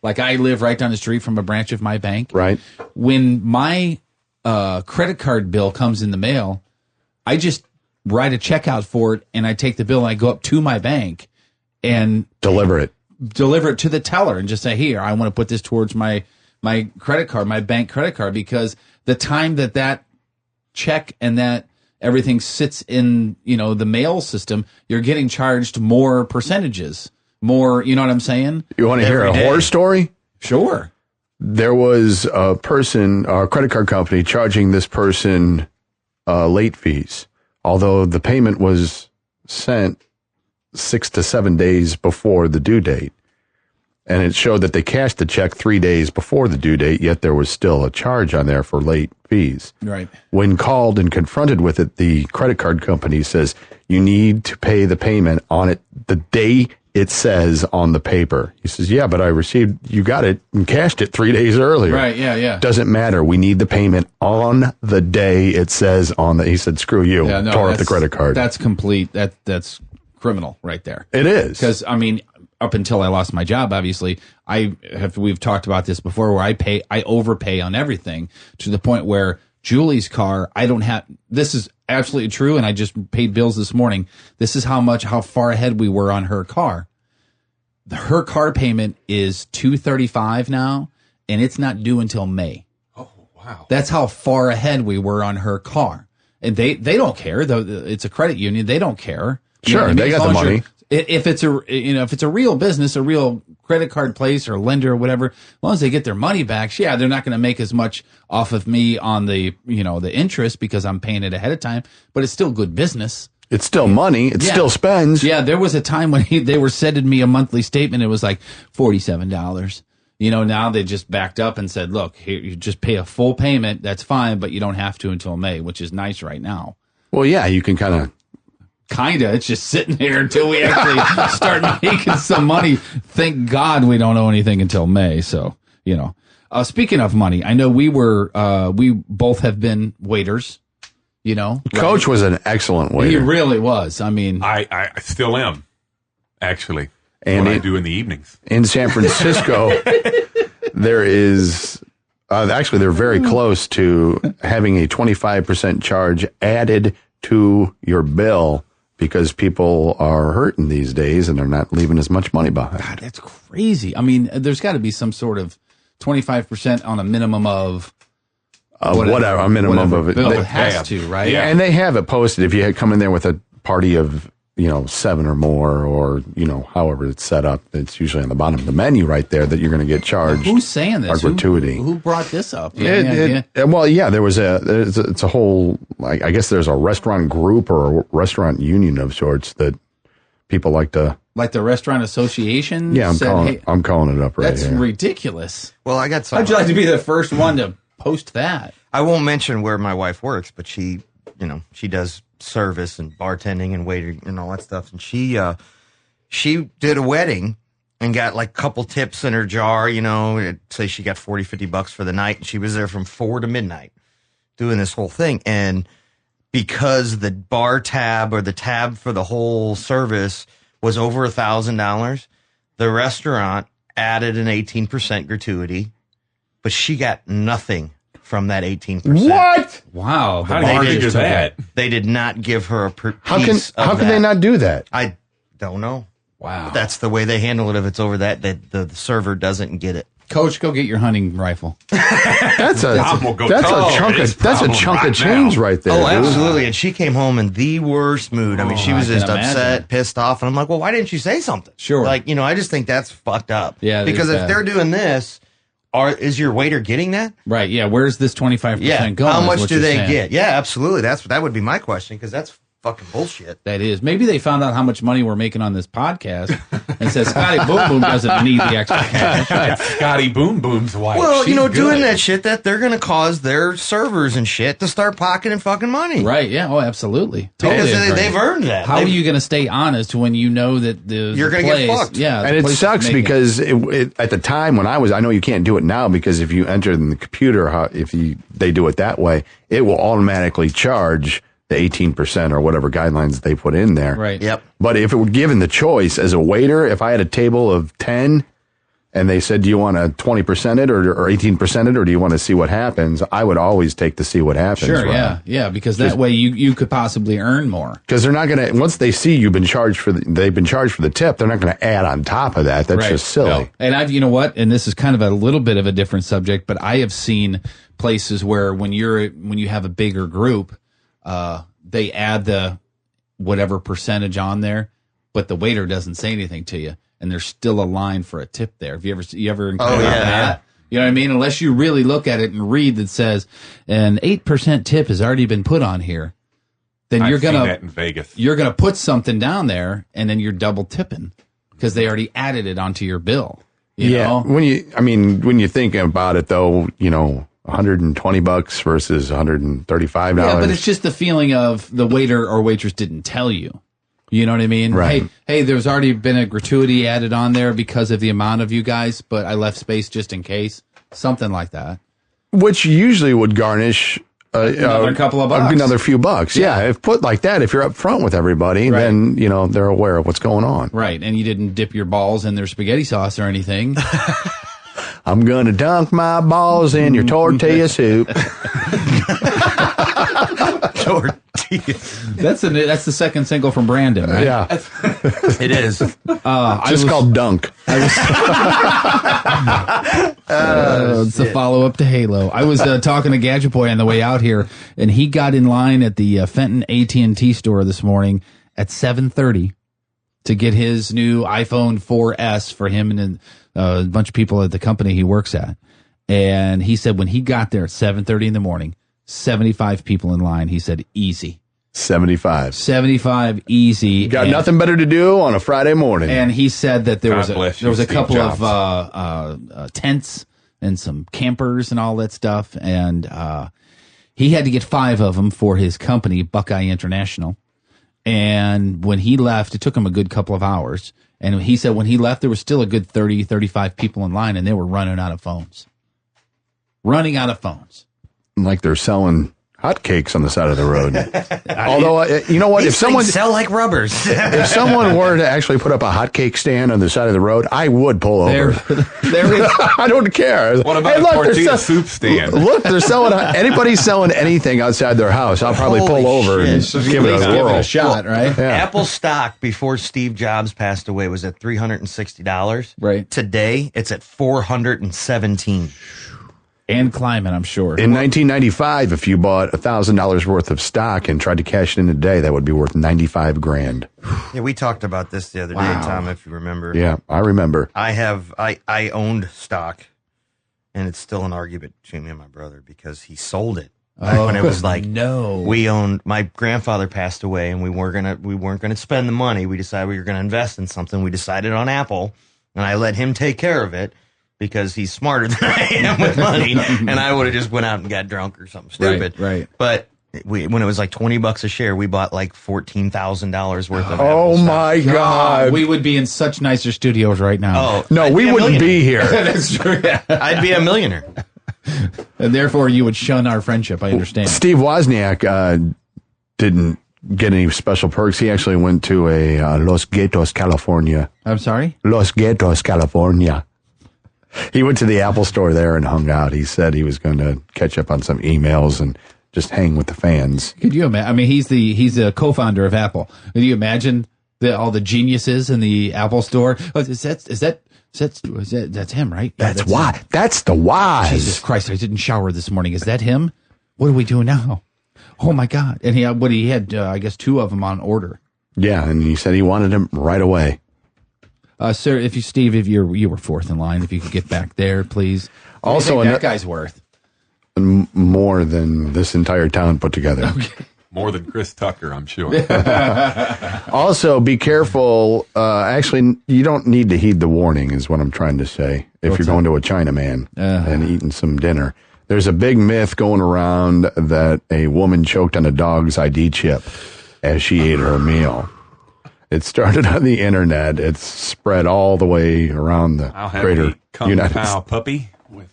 like I live right down the street from a branch of my bank, right? When my credit card bill comes in the mail, I just write a check out for it, and I take the bill and I go up to my bank and deliver it to the teller and just say, here, I want to put this towards my credit card, my bank credit card, because the time that check and that everything sits in, the mail system, you're getting charged more percentages, more, you know what I'm saying? You want to hear a horror story? Sure. There was a credit card company charging this person late fees, although the payment was sent 6 to 7 days before the due date. And it showed that they cashed the check 3 days before the due date, yet there was still a charge on there for late fees. Right. When called and confronted with it, the credit card company says, you need to pay the payment on it the day it says on the paper. He says, yeah, but you got it and cashed it 3 days earlier. Right, yeah. Doesn't matter. We need the payment on the day it says he said, screw you, tore up the credit card. That's complete. That's criminal right there. It is. Because, up until I lost my job, obviously, we've talked about this before, where I overpay on everything to the point where Julie's car, this is absolutely true. And I just paid bills this morning. This is how far ahead we were on her car. Her car payment is $235 now, and it's not due until May. Oh, wow. That's how far ahead we were on her car. And they don't care, though. It's a credit union. They don't care. Sure. They got the money. If it's a real business, a real credit card place or lender or whatever, as long as they get their money back, they're not going to make as much off of me on the interest because I'm paying it ahead of time, but it's still good business. It's still money. It still spends. Yeah. There was a time when they were sending me a monthly statement. It was like $47. Now they just backed up and said, look, here, you just pay a full payment. That's fine, but you don't have to until May, which is nice right now. Well, yeah, you can kind of. It's just sitting here until we actually start making some money. Thank God we don't owe anything until May. So, speaking of money, I know we both have been waiters, You know, Coach was an excellent waiter. He really was. I mean, I still am, actually. And what I do in the evenings. In San Francisco, there is, actually, they're very close to having a 25% charge added to your bill because people are hurting these days and they're not leaving as much money behind. God, that's crazy. I mean, there's got to be some sort of 25% on a minimum of whatever, a minimum of it. Bill. It has to, right? Yeah, and they have it posted if you had come in there with a party of 7 or more, or however it's set up. It's usually on the bottom of the menu right there that you're going to get charged. Who's saying this? A gratuity. Who brought this up? Well, yeah, it's a whole. I guess there's a restaurant group or a restaurant union of sorts that people like to. Like the Restaurant Association. Yeah, I'm calling it up right that's here. That's ridiculous. Well, I got some. How'd you like to be the first one to post that? I won't mention where my wife works, but she does service and bartending and waitering and all that stuff. And she did a wedding and got like a couple tips in her jar, say she got $40-50 for the night. And she was there from 4 to midnight doing this whole thing. And because the bar tab or the tab for the whole service was over $1,000, the restaurant added an 18% gratuity, but she got nothing from that 18%. What? Wow. How did they do that? They did not give her a How can they not do that? I don't know. Wow. But that's the way they handle it. If it's over that, the server doesn't get it. Coach, go get your hunting rifle. That's a chunk of change right there. Oh, dude. absolutely. And she came home in the worst mood. I mean, she was just upset, pissed off. And I'm like, well, why didn't you say something? Sure. Like, I just think that's fucked up. Yeah. Because if they're doing this, is your waiter getting that? Right. Yeah. Where's this 25% going? How much do they get? Yeah, absolutely. That would be my question, because that's fucking bullshit. That is. Maybe they found out how much money we're making on this podcast and said Scotty Boom Boom doesn't need the extra cash. It's Scotty Boom Boom's wife. Well, She's doing good. that shit, that they're going to cause their servers and shit to start pocketing fucking money. Right. Yeah. Oh, absolutely. Totally. Because they've earned that. How are you going to stay honest when you know that you're going to get fucked? Yeah. And it sucks because at the time when I know you can't do it now, because if you enter in the computer, they do it that way, it will automatically charge the 18% or whatever guidelines they put in there. Right. Yep. But if it were given the choice as a waiter, if I had a table of 10 and they said, do you want to 20% it or 18% it, or do you want to see what happens? I would always take to see what happens. Sure. Right? Yeah. Yeah. Because that way you could possibly earn more. Because they're not going to, once they see they've been charged for the tip, they're not going to add on top of that. That's just silly. No. And you know what? And this is kind of a little bit of a different subject, but I have seen places where when you have a bigger group, they add the whatever percentage on there, but the waiter doesn't say anything to you, and there's still a line for a tip there. Have you ever encountered that? You know what I mean? Unless you really look at it and read that says an 8% tip has already been put on here, then I've seen that in Vegas. You're gonna put something down there, and then you're double tipping because they already added it onto your bill. You know? When you think about it, though, $120 versus $135. Yeah, but it's just the feeling of the waiter or waitress didn't tell you. You know what I mean? Right. Hey, there's already been a gratuity added on there because of the amount of you guys, but I left space just in case. Something like that. Which usually would garnish another couple of bucks. Another few bucks. Yeah. If put like that, if you're up front with everybody, then, they're aware of what's going on. Right. And you didn't dip your balls in their spaghetti sauce or anything. I'm going to dunk my balls in your tortilla soup. Tortilla. That's the second single from Brandon, right? Yeah. It is. It's called Dunk. It's a follow-up to Halo. I was talking to Gadget Boy on the way out here, and he got in line at the Fenton AT&T store this morning at 7:30 to get his new iPhone 4S for him and a bunch of people at the company he works at. And he said when he got there at 7:30 in the morning, 75 people in line. He said, easy. 75 easy. Got nothing better to do on a Friday morning. And he said that there was a couple Jobs. of tents and some campers and all that stuff. And he had to get 5 of them for his company, Buckeye International. And when he left, it took him a good couple of hours. And he said when he left, there was still a good 30, 35 people in line, and they were running out of phones. Like they're selling hotcakes on the side of the road. Although, you know what? These If someone things sell like rubbers. if someone were to actually put up a hotcake stand on the side of the road, I would pull over. There is. I don't care. What about a tortilla soup stand? Look, they're selling. Anybody's selling anything outside their house, I'll probably Holy pull over shit. and Just give it a whirl. a shot, right? Yeah. Apple stock before Steve Jobs passed away was at $360. Right. Today, it's at $417. And climbing, I'm sure. In 1995, if you bought $1,000 worth of stock and tried to cash it in today, that would be worth $95,000. Yeah, we talked about this the other day, Tom, if you remember. Yeah, I remember. I owned stock, and it's still an argument between me and my brother because he sold it. When it was like, no, we owned. My grandfather passed away, and we weren't gonna spend the money. We decided we were gonna invest in something. We decided on Apple, and I let him take care of it because he's smarter than I am with money. And I would have just went out and got drunk or something stupid. Right. But when it was like $20 a share, we bought like $14,000 worth of. Apple Oh stock. my God! we would be in such nicer studios right now. Oh No, we wouldn't be here. That's true. I'd be a millionaire. And therefore, you would shun our friendship. I understand. Steve Wozniak didn't get any special perks. He actually went to a Los Gatos, California. I'm sorry? Los Gatos, California. He went to the Apple store there and hung out. He said he was going to catch up on some emails and just hang with the fans. Could you imagine? I mean, he's the co-founder of Apple. Could you imagine all the geniuses in the Apple store? Oh, that's him, right? Yeah, That's why. That's the why. Jesus Christ! I didn't shower this morning. Is that him? What do we do now? Oh my God! And he had I guess 2 of them on order. Yeah, and he said he wanted him right away. Sir, Steve, if you were 4th in line, if you could get back there, please. Also, that guy's worth more than this entire town put together. Okay. More than Chris Tucker, I'm sure. Also, be careful. Actually, you don't need to heed the warning, is what I'm trying to say. If you're going to a Chinaman and eating some dinner, there's a big myth going around that a woman choked on a dog's ID chip as she ate her meal. It started on the internet. It's spread all the way around the greater United States. Puppy with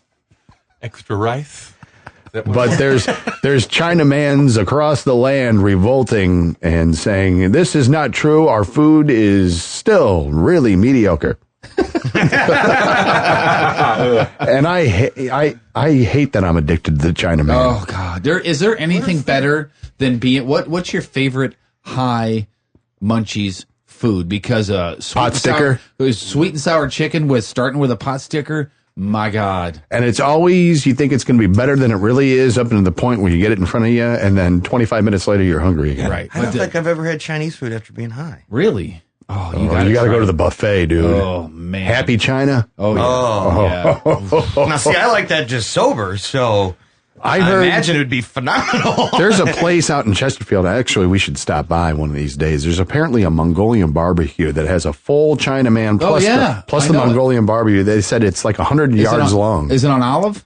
extra rice. But there's Chinamans across the land revolting and saying, this is not true. Our food is still really mediocre. And I hate that I'm addicted to the Chinaman. Oh God! Is there anything better than being what's your favorite high munchies food? Because sweet and sour chicken starting with a pot sticker. My God. And it's always, you think it's going to be better than it really is up until the point where you get it in front of you, and then 25 minutes later, you're hungry again. Right. I don't think I've ever had Chinese food after being high. Really? Oh, you got to go to the buffet, dude. Oh, man. Happy China? Oh, yeah. Yeah. Now, see, I like that just sober, so I imagine it would be phenomenal. There's a place out in Chesterfield. Actually, we should stop by one of these days. There's apparently a Mongolian barbecue that has a full Chinaman plus the Mongolian barbecue. They said it's like 100 yards long. Is it on Olive?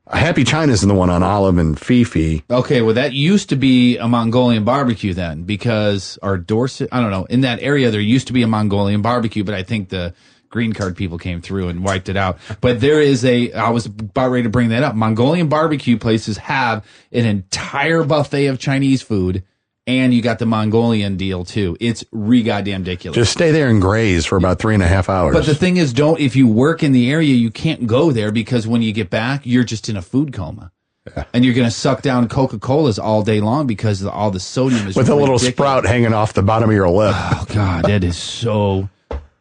Happy China's the one on Olive and Fifi. Okay, well, that used to be a Mongolian barbecue then, because our Dorset, I don't know, in that area there used to be a Mongolian barbecue, but I think the green card people came through and wiped it out. But there is I was about ready to bring that up. Mongolian barbecue places have an entire buffet of Chinese food, and you got the Mongolian deal too. It's goddamn ridiculous. Just stay there and graze for about 3.5 hours. But the thing is, if you work in the area, you can't go there because when you get back, you're just in a food coma. Yeah. And you're going to suck down Coca-Colas all day long because all the sodium is with a little ridiculous. Sprout hanging off the bottom of your lip. Oh, God, that is so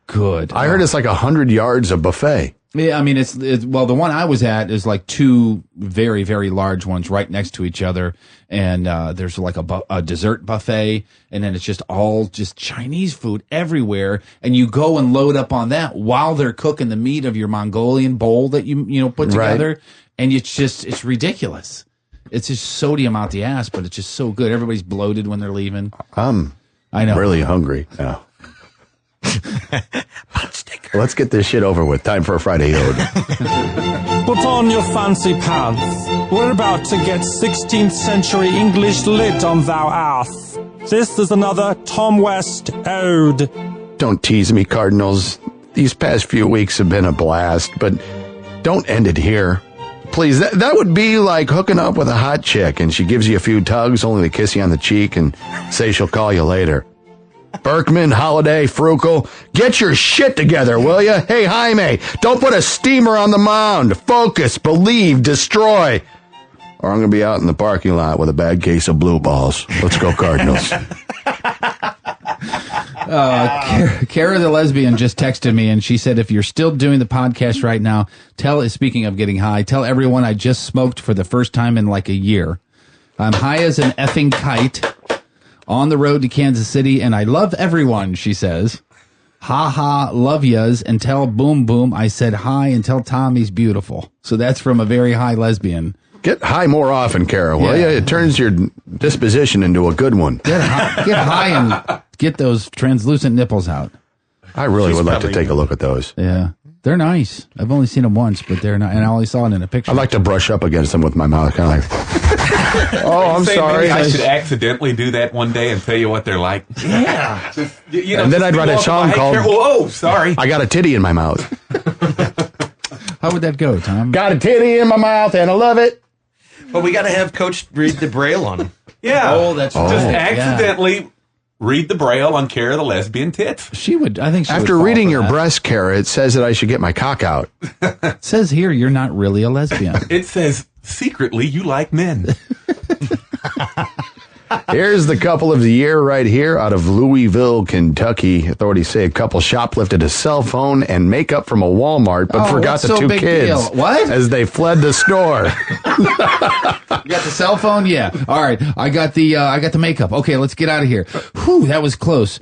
good. I heard it's like 100 yards of buffet. Yeah, I mean, it's well, the one I was at is like 2 very, very large ones right next to each other. And there's like a dessert buffet. And then it's just all Chinese food everywhere. And you go and load up on that while they're cooking the meat of your Mongolian bowl that you put together. Right. And it's ridiculous. It's just sodium out the ass, but it's just so good. Everybody's bloated when they're leaving. I know. Really hungry now. Let's get this shit over with. Time for a Friday Ode. Put on your fancy pants. We're about to get 16th century English lit on thou ass. This is another Tom West Ode. Don't tease me, Cardinals. These past few weeks have been a blast, but don't end it here. please. That would be like hooking up with a hot chick and she gives you a few tugs only to kiss you on the cheek and say she'll call you later. Berkman, Holiday, Frukel, get your shit together, will you? Hey, Jaime, don't put a steamer on the mound. Focus, believe, destroy. Or I'm going to be out in the parking lot with a bad case of blue balls. Let's go, Cardinals. Kara the lesbian just texted me, and she said, if you're still doing the podcast right now, speaking of getting high, tell everyone I just smoked for the first time in like a year. I'm high as an effing kite on the road to Kansas City, and I love everyone, she says. Ha ha, love yas, and tell Boom Boom I said hi and tell Tom he's beautiful. So that's from a very high lesbian. Get high more often, Kara, will you? It turns your disposition into a good one. Get high and get those translucent nipples out. I really would like to take a look at those. Yeah. They're nice. I've only seen them once, but they're not, and I only saw it in a picture. I'd like to brush up against them with my mouth, kind of like, oh, I'm sorry. I should accidentally do that one day and tell you what they're like. Yeah. Just, and then I'd write a song called, oh, sorry. I got a titty in my mouth. How would that go, Tom? Got a titty in my mouth and I love it. But we got to have Coach read the Braille on them. Yeah. Oh, that's right. Just accidentally read the Braille on Kara the lesbian tits. She would, I think she After would reading your that. breast, Kara, it says that I should get my cock out. It says here you're not really a lesbian. It says secretly you like men. Here's the couple of the year right here out of Louisville, Kentucky. Authorities say a couple shoplifted a cell phone and makeup from a Walmart, but forgot the two kids What? as they fled the store. You got the cell phone? Yeah. All right. I got the makeup. Okay, let's get out of here. Whew, that was close.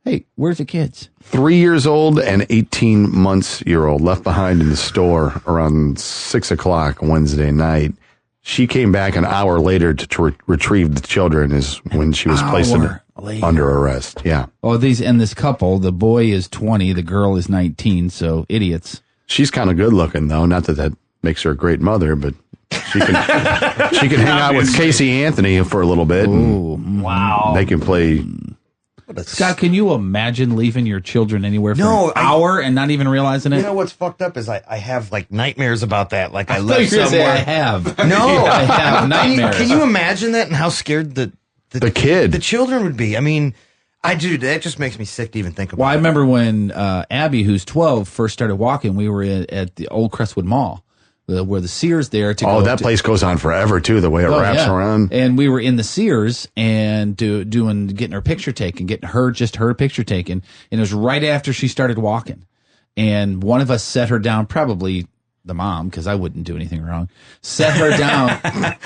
Hey, where's the kids? 3 years old and 18 months year old left behind in the store around 6 o'clock Wednesday night. She came back an hour later to retrieve the children is when she was placed under arrest. Yeah. Oh, this couple, the boy is 20, the girl is 19, so idiots. She's kind of good looking though. Not that makes her a great mother, but she can hang out with Casey Anthony for a little bit. And wow. They can play. Scott, can you imagine leaving your children anywhere for an hour and not even realizing it? You know what's fucked up is I have like nightmares about that. Like I thought left you were gonna say somewhere. I have. No, I have nightmares. Can you imagine that and how scared the kid, the children would be? I mean, I do. That just makes me sick to even think about. Well, I remember when Abby, who's 12, first started walking. We were at the old Crestwood Mall, where the Sears there. That place goes on forever too. The way it wraps around. And we were in the Sears and getting her picture taken, getting her picture taken. And it was right after she started walking. And one of us set her down, probably the mom, because I wouldn't do anything wrong. Set her down.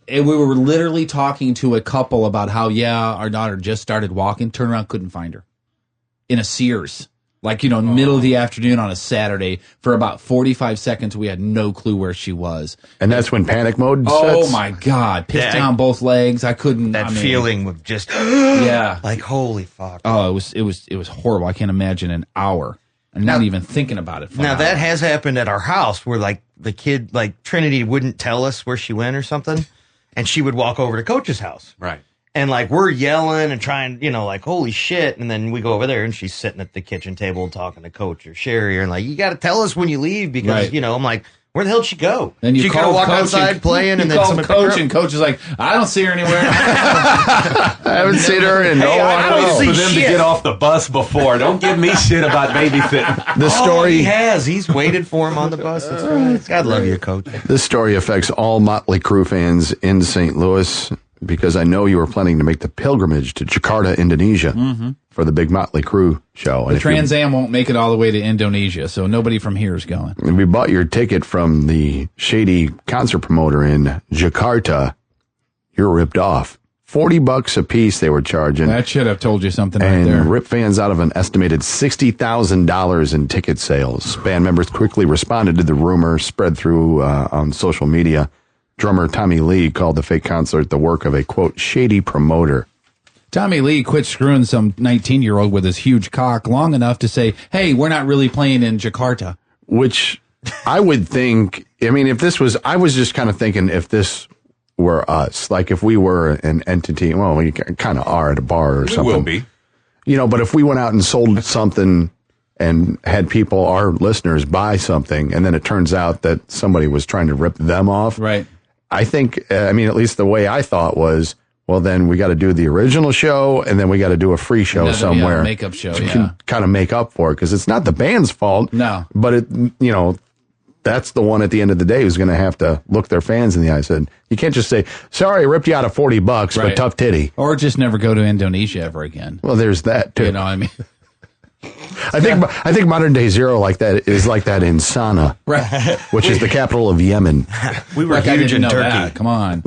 And we were literally talking to a couple about how, our daughter just started walking, turned around, couldn't find her in a Sears. Like, middle of the afternoon on a Saturday for about 45 seconds. We had no clue where she was. And that's when panic mode sets? Oh my God. Pissed down both legs. I couldn't. That feeling of just, like, holy fuck. Oh, it was horrible. I can't imagine an hour. I'm not even thinking about it. Now that has happened at our house where like the kid, like Trinity wouldn't tell us where she went or something. And she would walk over to Coach's house. Right. And like we're yelling and trying, like holy shit. And then we go over there and she's sitting at the kitchen table talking to Coach or Sherry and like, you got to tell us when you leave because, I'm like, where the hell did she go? Then you she could have walked outside playing and then call Coach and Coach is like, I don't see her anywhere. I haven't seen her in I don't see for them to get off the bus before. Don't give me shit about babysitting. The story he has. He's waited for him on the bus. That's right. God love you, Coach. This story affects all Motley Crue fans in St. Louis because I know you were planning to make the pilgrimage to Jakarta, Indonesia for the big Motley Crue show. The Trans Am won't make it all the way to Indonesia, so nobody from here is going. If you bought your ticket from the shady concert promoter in Jakarta, you're ripped off. $40 a piece they were charging. That should have told you something and right there. Ripped fans out of an estimated $60,000 in ticket sales. Band members quickly responded to the rumor spread through on social media. Drummer Tommy Lee called the fake concert the work of a, quote, shady promoter. Tommy Lee quit screwing some 19-year-old with his huge cock long enough to say, hey, we're not really playing in Jakarta. Which I would think, I mean, if this was, I was just kind of thinking if this were us, like if we were an entity, well, we kind of are at a bar or something. We will be. But if we went out and sold something and had people, our listeners, buy something, and then it turns out that somebody was trying to rip them off. Right. I think, at least the way I thought was, well, then we got to do the original show, and then we got to do a free show somewhere. Yeah, makeup show, to kind of make up for it, because it's not the band's fault. No. But it, that's the one at the end of the day who's going to have to look their fans in the eye. Said, you can't just say, sorry, I ripped you out of $40, but tough titty. Or just never go to Indonesia ever again. Well, there's that too. You know what I mean? I think modern day Zero like that is like that in Sana'a, right? Which is the capital of Yemen. We were huge in Turkey. That. Come on.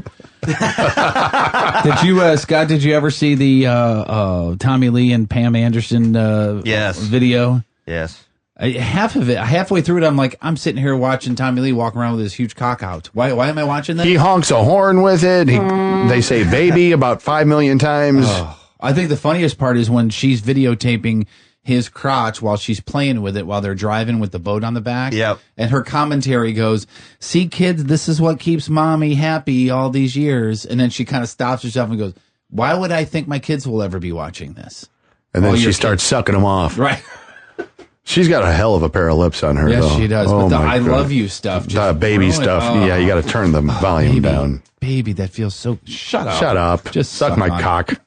Did you, Scott? Did you ever see the Tommy Lee and Pam Anderson video? Yes. Half of it, halfway through it, I'm sitting here watching Tommy Lee walk around with his huge cock out. Why am I watching that? He honks a horn with it. They say baby about 5 million times. I think the funniest part is when she's videotaping his crotch while she's playing with it while they're driving with the boat on the back. Yep. And her commentary goes, see, kids, this is what keeps mommy happy all these years. And then she kind of stops herself and goes, why would I think my kids will ever be watching this? And then she starts sucking them off. Right. She's got a hell of a pair of lips on her, yes, though. She does. Oh, but the my I God. love you stuff. The baby stuff. Yeah, you got to turn the volume down. Baby, that feels so... Shut up. Shut up. Just suck my cock.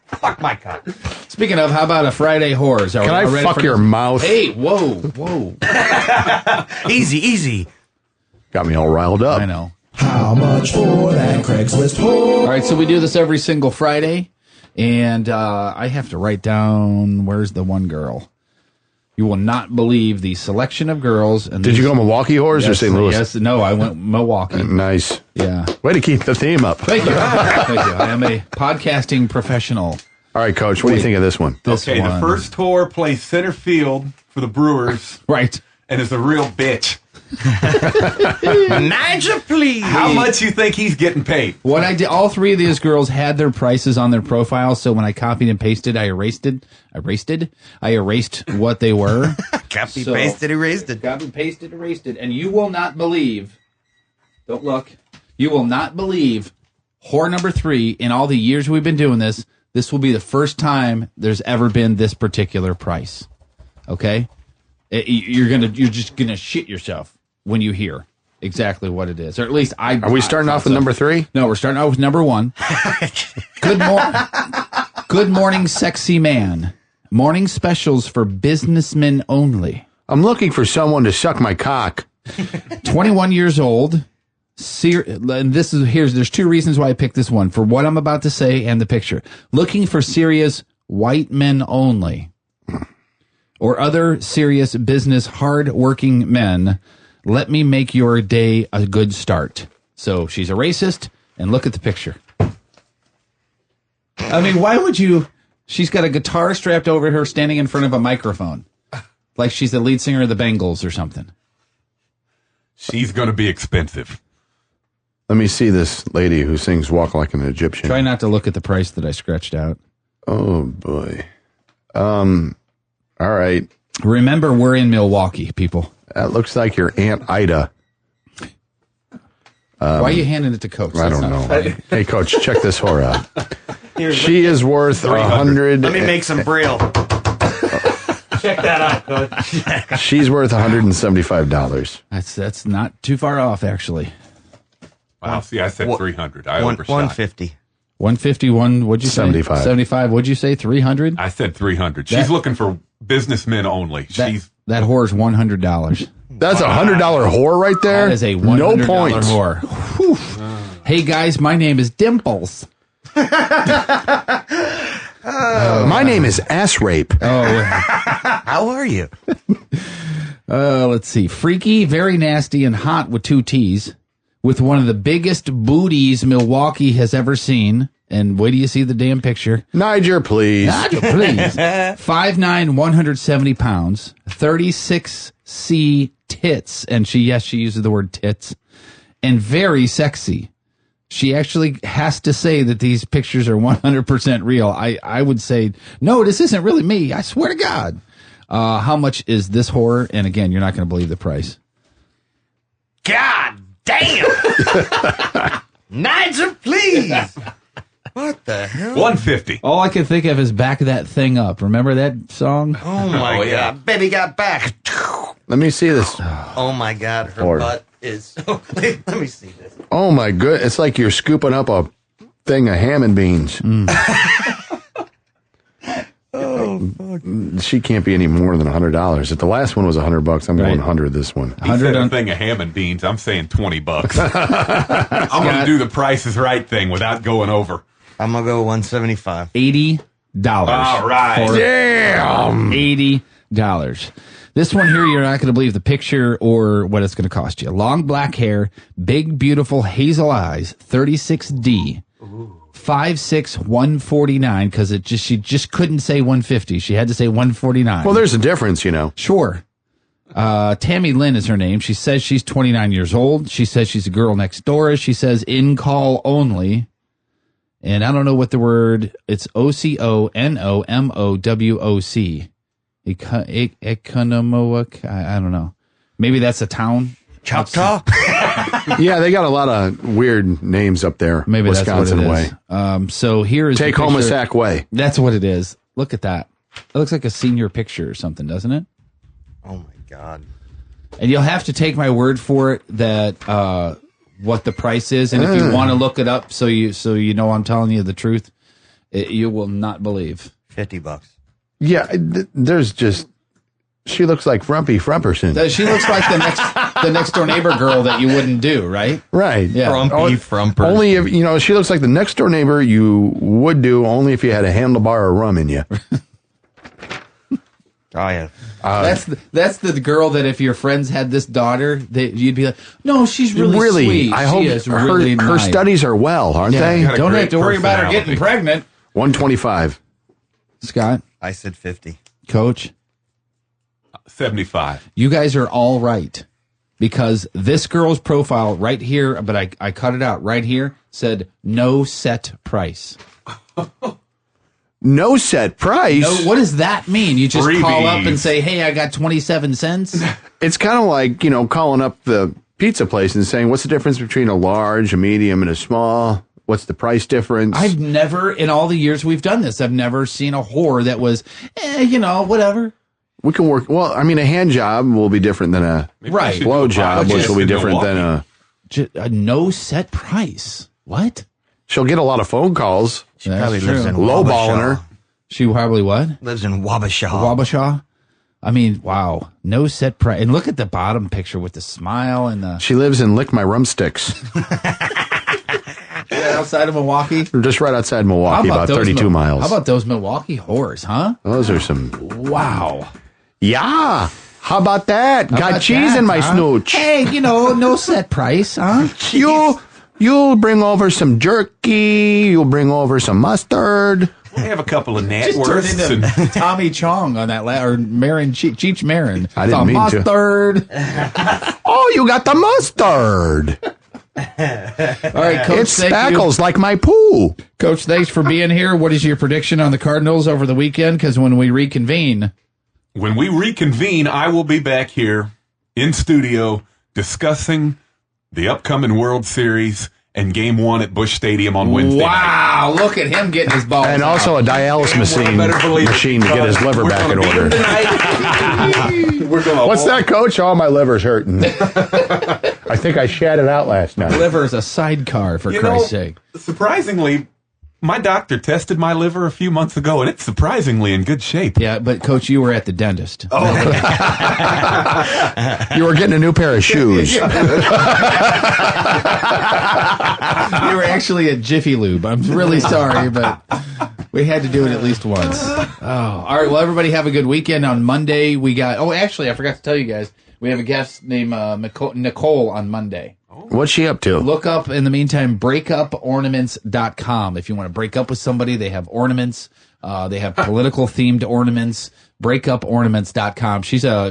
Fuck my cock. Speaking of, how about a Friday whores? Can I fuck your mouth? Hey, whoa. Easy. Got me all riled up. I know. How much for that Craigslist whore? All right, so we do this every single Friday, and I have to write down, where's the one girl? You will not believe the selection of girls. And Did you go Milwaukee whores or St. Louis? Yes, no, I went Milwaukee. Nice. Yeah. Way to keep the theme up. Thank you. Thank you. I am a podcasting professional. All right, Coach, what do you think of this one? The first whore plays center field for the Brewers. Right. And is a real bitch. Nigel, please. How much you think he's getting paid? What I did, all three of these girls had their prices on their profile, so when I copied and pasted, I erased what they were. Copy, pasted, erased it. Copy, pasted, erased it. And you will not believe, don't look, you will not believe whore number 3 in all the years we've been doing this. This will be the first time there's ever been this particular price. Okay? You're just gonna shit yourself when you hear exactly what it is, or at least I. Are we starting off with number 3? No, we're starting off with number 1. Good morning, sexy man. Morning specials for businessmen only. I'm looking for someone to suck my cock. 21 years old. And there's 2 reasons why I picked this one, for what I'm about to say and the picture. Looking for serious white men only, or other serious business hard-working men. Let me make your day a good start. So she's a racist, and look at the picture. I mean, why would you? She's got a guitar strapped over her, standing in front of a microphone, like she's the lead singer of the Bengals or something. She's going to be expensive. Let me see this lady who sings Walk Like an Egyptian. Try not to look at the price that I scratched out. Oh, boy. All right. Remember, we're in Milwaukee, people. That looks like your Aunt Ida. Why are you handing it to Coach? I don't know. Hey, Coach, check this whore out. She is worth 100. Let me make some Braille. Check that out, Coach. She's worth $175. That's not too far off, actually. Wow. See, I said 300. I overshot. 150. 151. What'd you say? 75. 75. What'd you say? 300. I said 300. She's looking for businessmen only. That whore's $100. That's a $100 whore right there. That is a $100 no points. whore. Whew. Hey guys, my name is Dimples. My name is Ass Rape. How are you? Let's see. Freaky, very nasty, and hot with 2 T's. With one of the biggest booties Milwaukee has ever seen. And wait till you see the damn picture. Niger, please. 5'9", 170 pounds, 36C tits. And she uses the word tits. And very sexy. She actually has to say that these pictures are 100% real. I would say, no, this isn't really me. I swear to God. How much is this whore? And again, you're not going to believe the price. God damn! Nigel, please! What the hell? $150. All I can think of is Back That Thing Up. Remember that song? Oh my God. Baby got back. Let me see this. Oh my God. Her Lord. butt is. Let me see this. Oh my good. It's like you're scooping up a thing of ham and beans. She can't be any more than $100. If the last one was $100, I'm going 100 this one. He said a thing of ham and beans. I'm saying $20. I'm going to do the Price is Right thing without going over. I'm going to go 175. $80. All right. Damn. $80. This one here, you're not going to believe the picture or what it's going to cost you. Long black hair, big, beautiful hazel eyes, 36D. 5'6", 149, because she just couldn't say 150. She had to say 149. Well, there's a difference, you know. Sure. Tammy Lynn is her name. She says she's 29 years old. She says she's a girl next door. She says in call only. And I don't know what the word, it's OCONOMOWOC. Economowoc. I don't know. Maybe that's a town. Choctaw? Yeah, they got a lot of weird names up there. Maybe Wisconsin that's what it is. So here is Take home a sack way. That's what it is. Look at that. It looks like a senior picture or something, doesn't it? Oh my God. And you'll have to take my word for it that what the price is, and if you want to look it up, so you know I'm telling you the truth, you will not believe. $50. Yeah, there's just. She looks like Frumpy Frumperson. She looks like the next door neighbor girl that you wouldn't do, right? Right. Yeah. Frumpy Frumperson. Only if, she looks like the next door neighbor you would do only if you had a handlebar of rum in you. Oh, yeah. That's the girl that if your friends had this daughter, you'd be like, no, she's really sweet. I hope her studies are well, aren't they? Don't have to worry about her getting pregnant. 125. Scott? I said 50. Coach? 75. You guys are all right because this girl's profile right here, but I cut it out right here, said no set price. No set price? No, what does that mean? You just Freebies. call up and say, hey, I got 27 cents? It's kind of like, calling up the pizza place and saying, what's the difference between a large, a medium, and a small? What's the price difference? I've never, in all the years we've done this, I've never seen a whore that was, whatever. We can work. Well, a hand job will be different than a blow job, which will be different than a no set price. What? She'll get a lot of phone calls. She probably lives in lowballing her. She probably what? Lives in Wabasha. Wabasha? Wow. No set price. And look at the bottom picture with the smile and the... She lives in Lick My Rum Sticks. Outside of Milwaukee? Just right outside Milwaukee, about 32 miles. How about those Milwaukee whores, huh? Those are some... Wow. Yeah. How about that? Got cheese in my snooch. Hey, no set price, huh? You'll bring over some jerky. You'll bring over some mustard. We have a couple of net Just worths. turned into Tommy Chong on that, or Marin, Cheech Marin. I didn't mean mustard. Oh, you got the mustard. All right, Coach. It spackles like my pool. Coach, thanks for being here. What is your prediction on the Cardinals over the weekend? Because when we reconvene, I will be back here in studio discussing the upcoming World Series and Game 1 at Busch Stadium on Wednesday night. Wow, look at him getting his balls And out. also a dialysis machine to get his liver back in order. What's that, Coach? Oh, my liver's hurting. I think I shat it out last night. Liver is a sidecar, for Christ's sake. Surprisingly, my doctor tested my liver a few months ago, and it's surprisingly in good shape. Yeah, but Coach, you were at the dentist. Oh. You were getting a new pair of shoes. You were actually at Jiffy Lube. I'm really sorry, but we had to do it at least once. Oh, all right. Well, everybody have a good weekend. On Monday, we got... Oh, actually, I forgot to tell you guys. We have a guest named Nicole on Monday. What's she up to? Look up, in the meantime, breakupornaments.com. If you want to break up with somebody, they have ornaments. They have political-themed ornaments. Breakupornaments.com.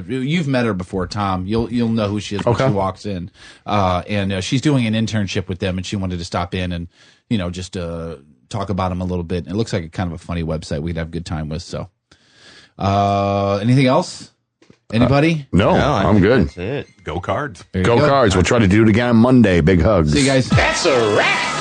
You've met her before, Tom. You'll know who she is when she walks in. And she's doing an internship with them, and she wanted to stop in and, just talk about them a little bit. It looks like a kind of a funny website we'd have a good time with. So, anything else? Anybody? No, I'm good. That's it. Go Cards. Go Cards. We'll try to do it again on Monday. Big hugs. See you guys. That's a wrap.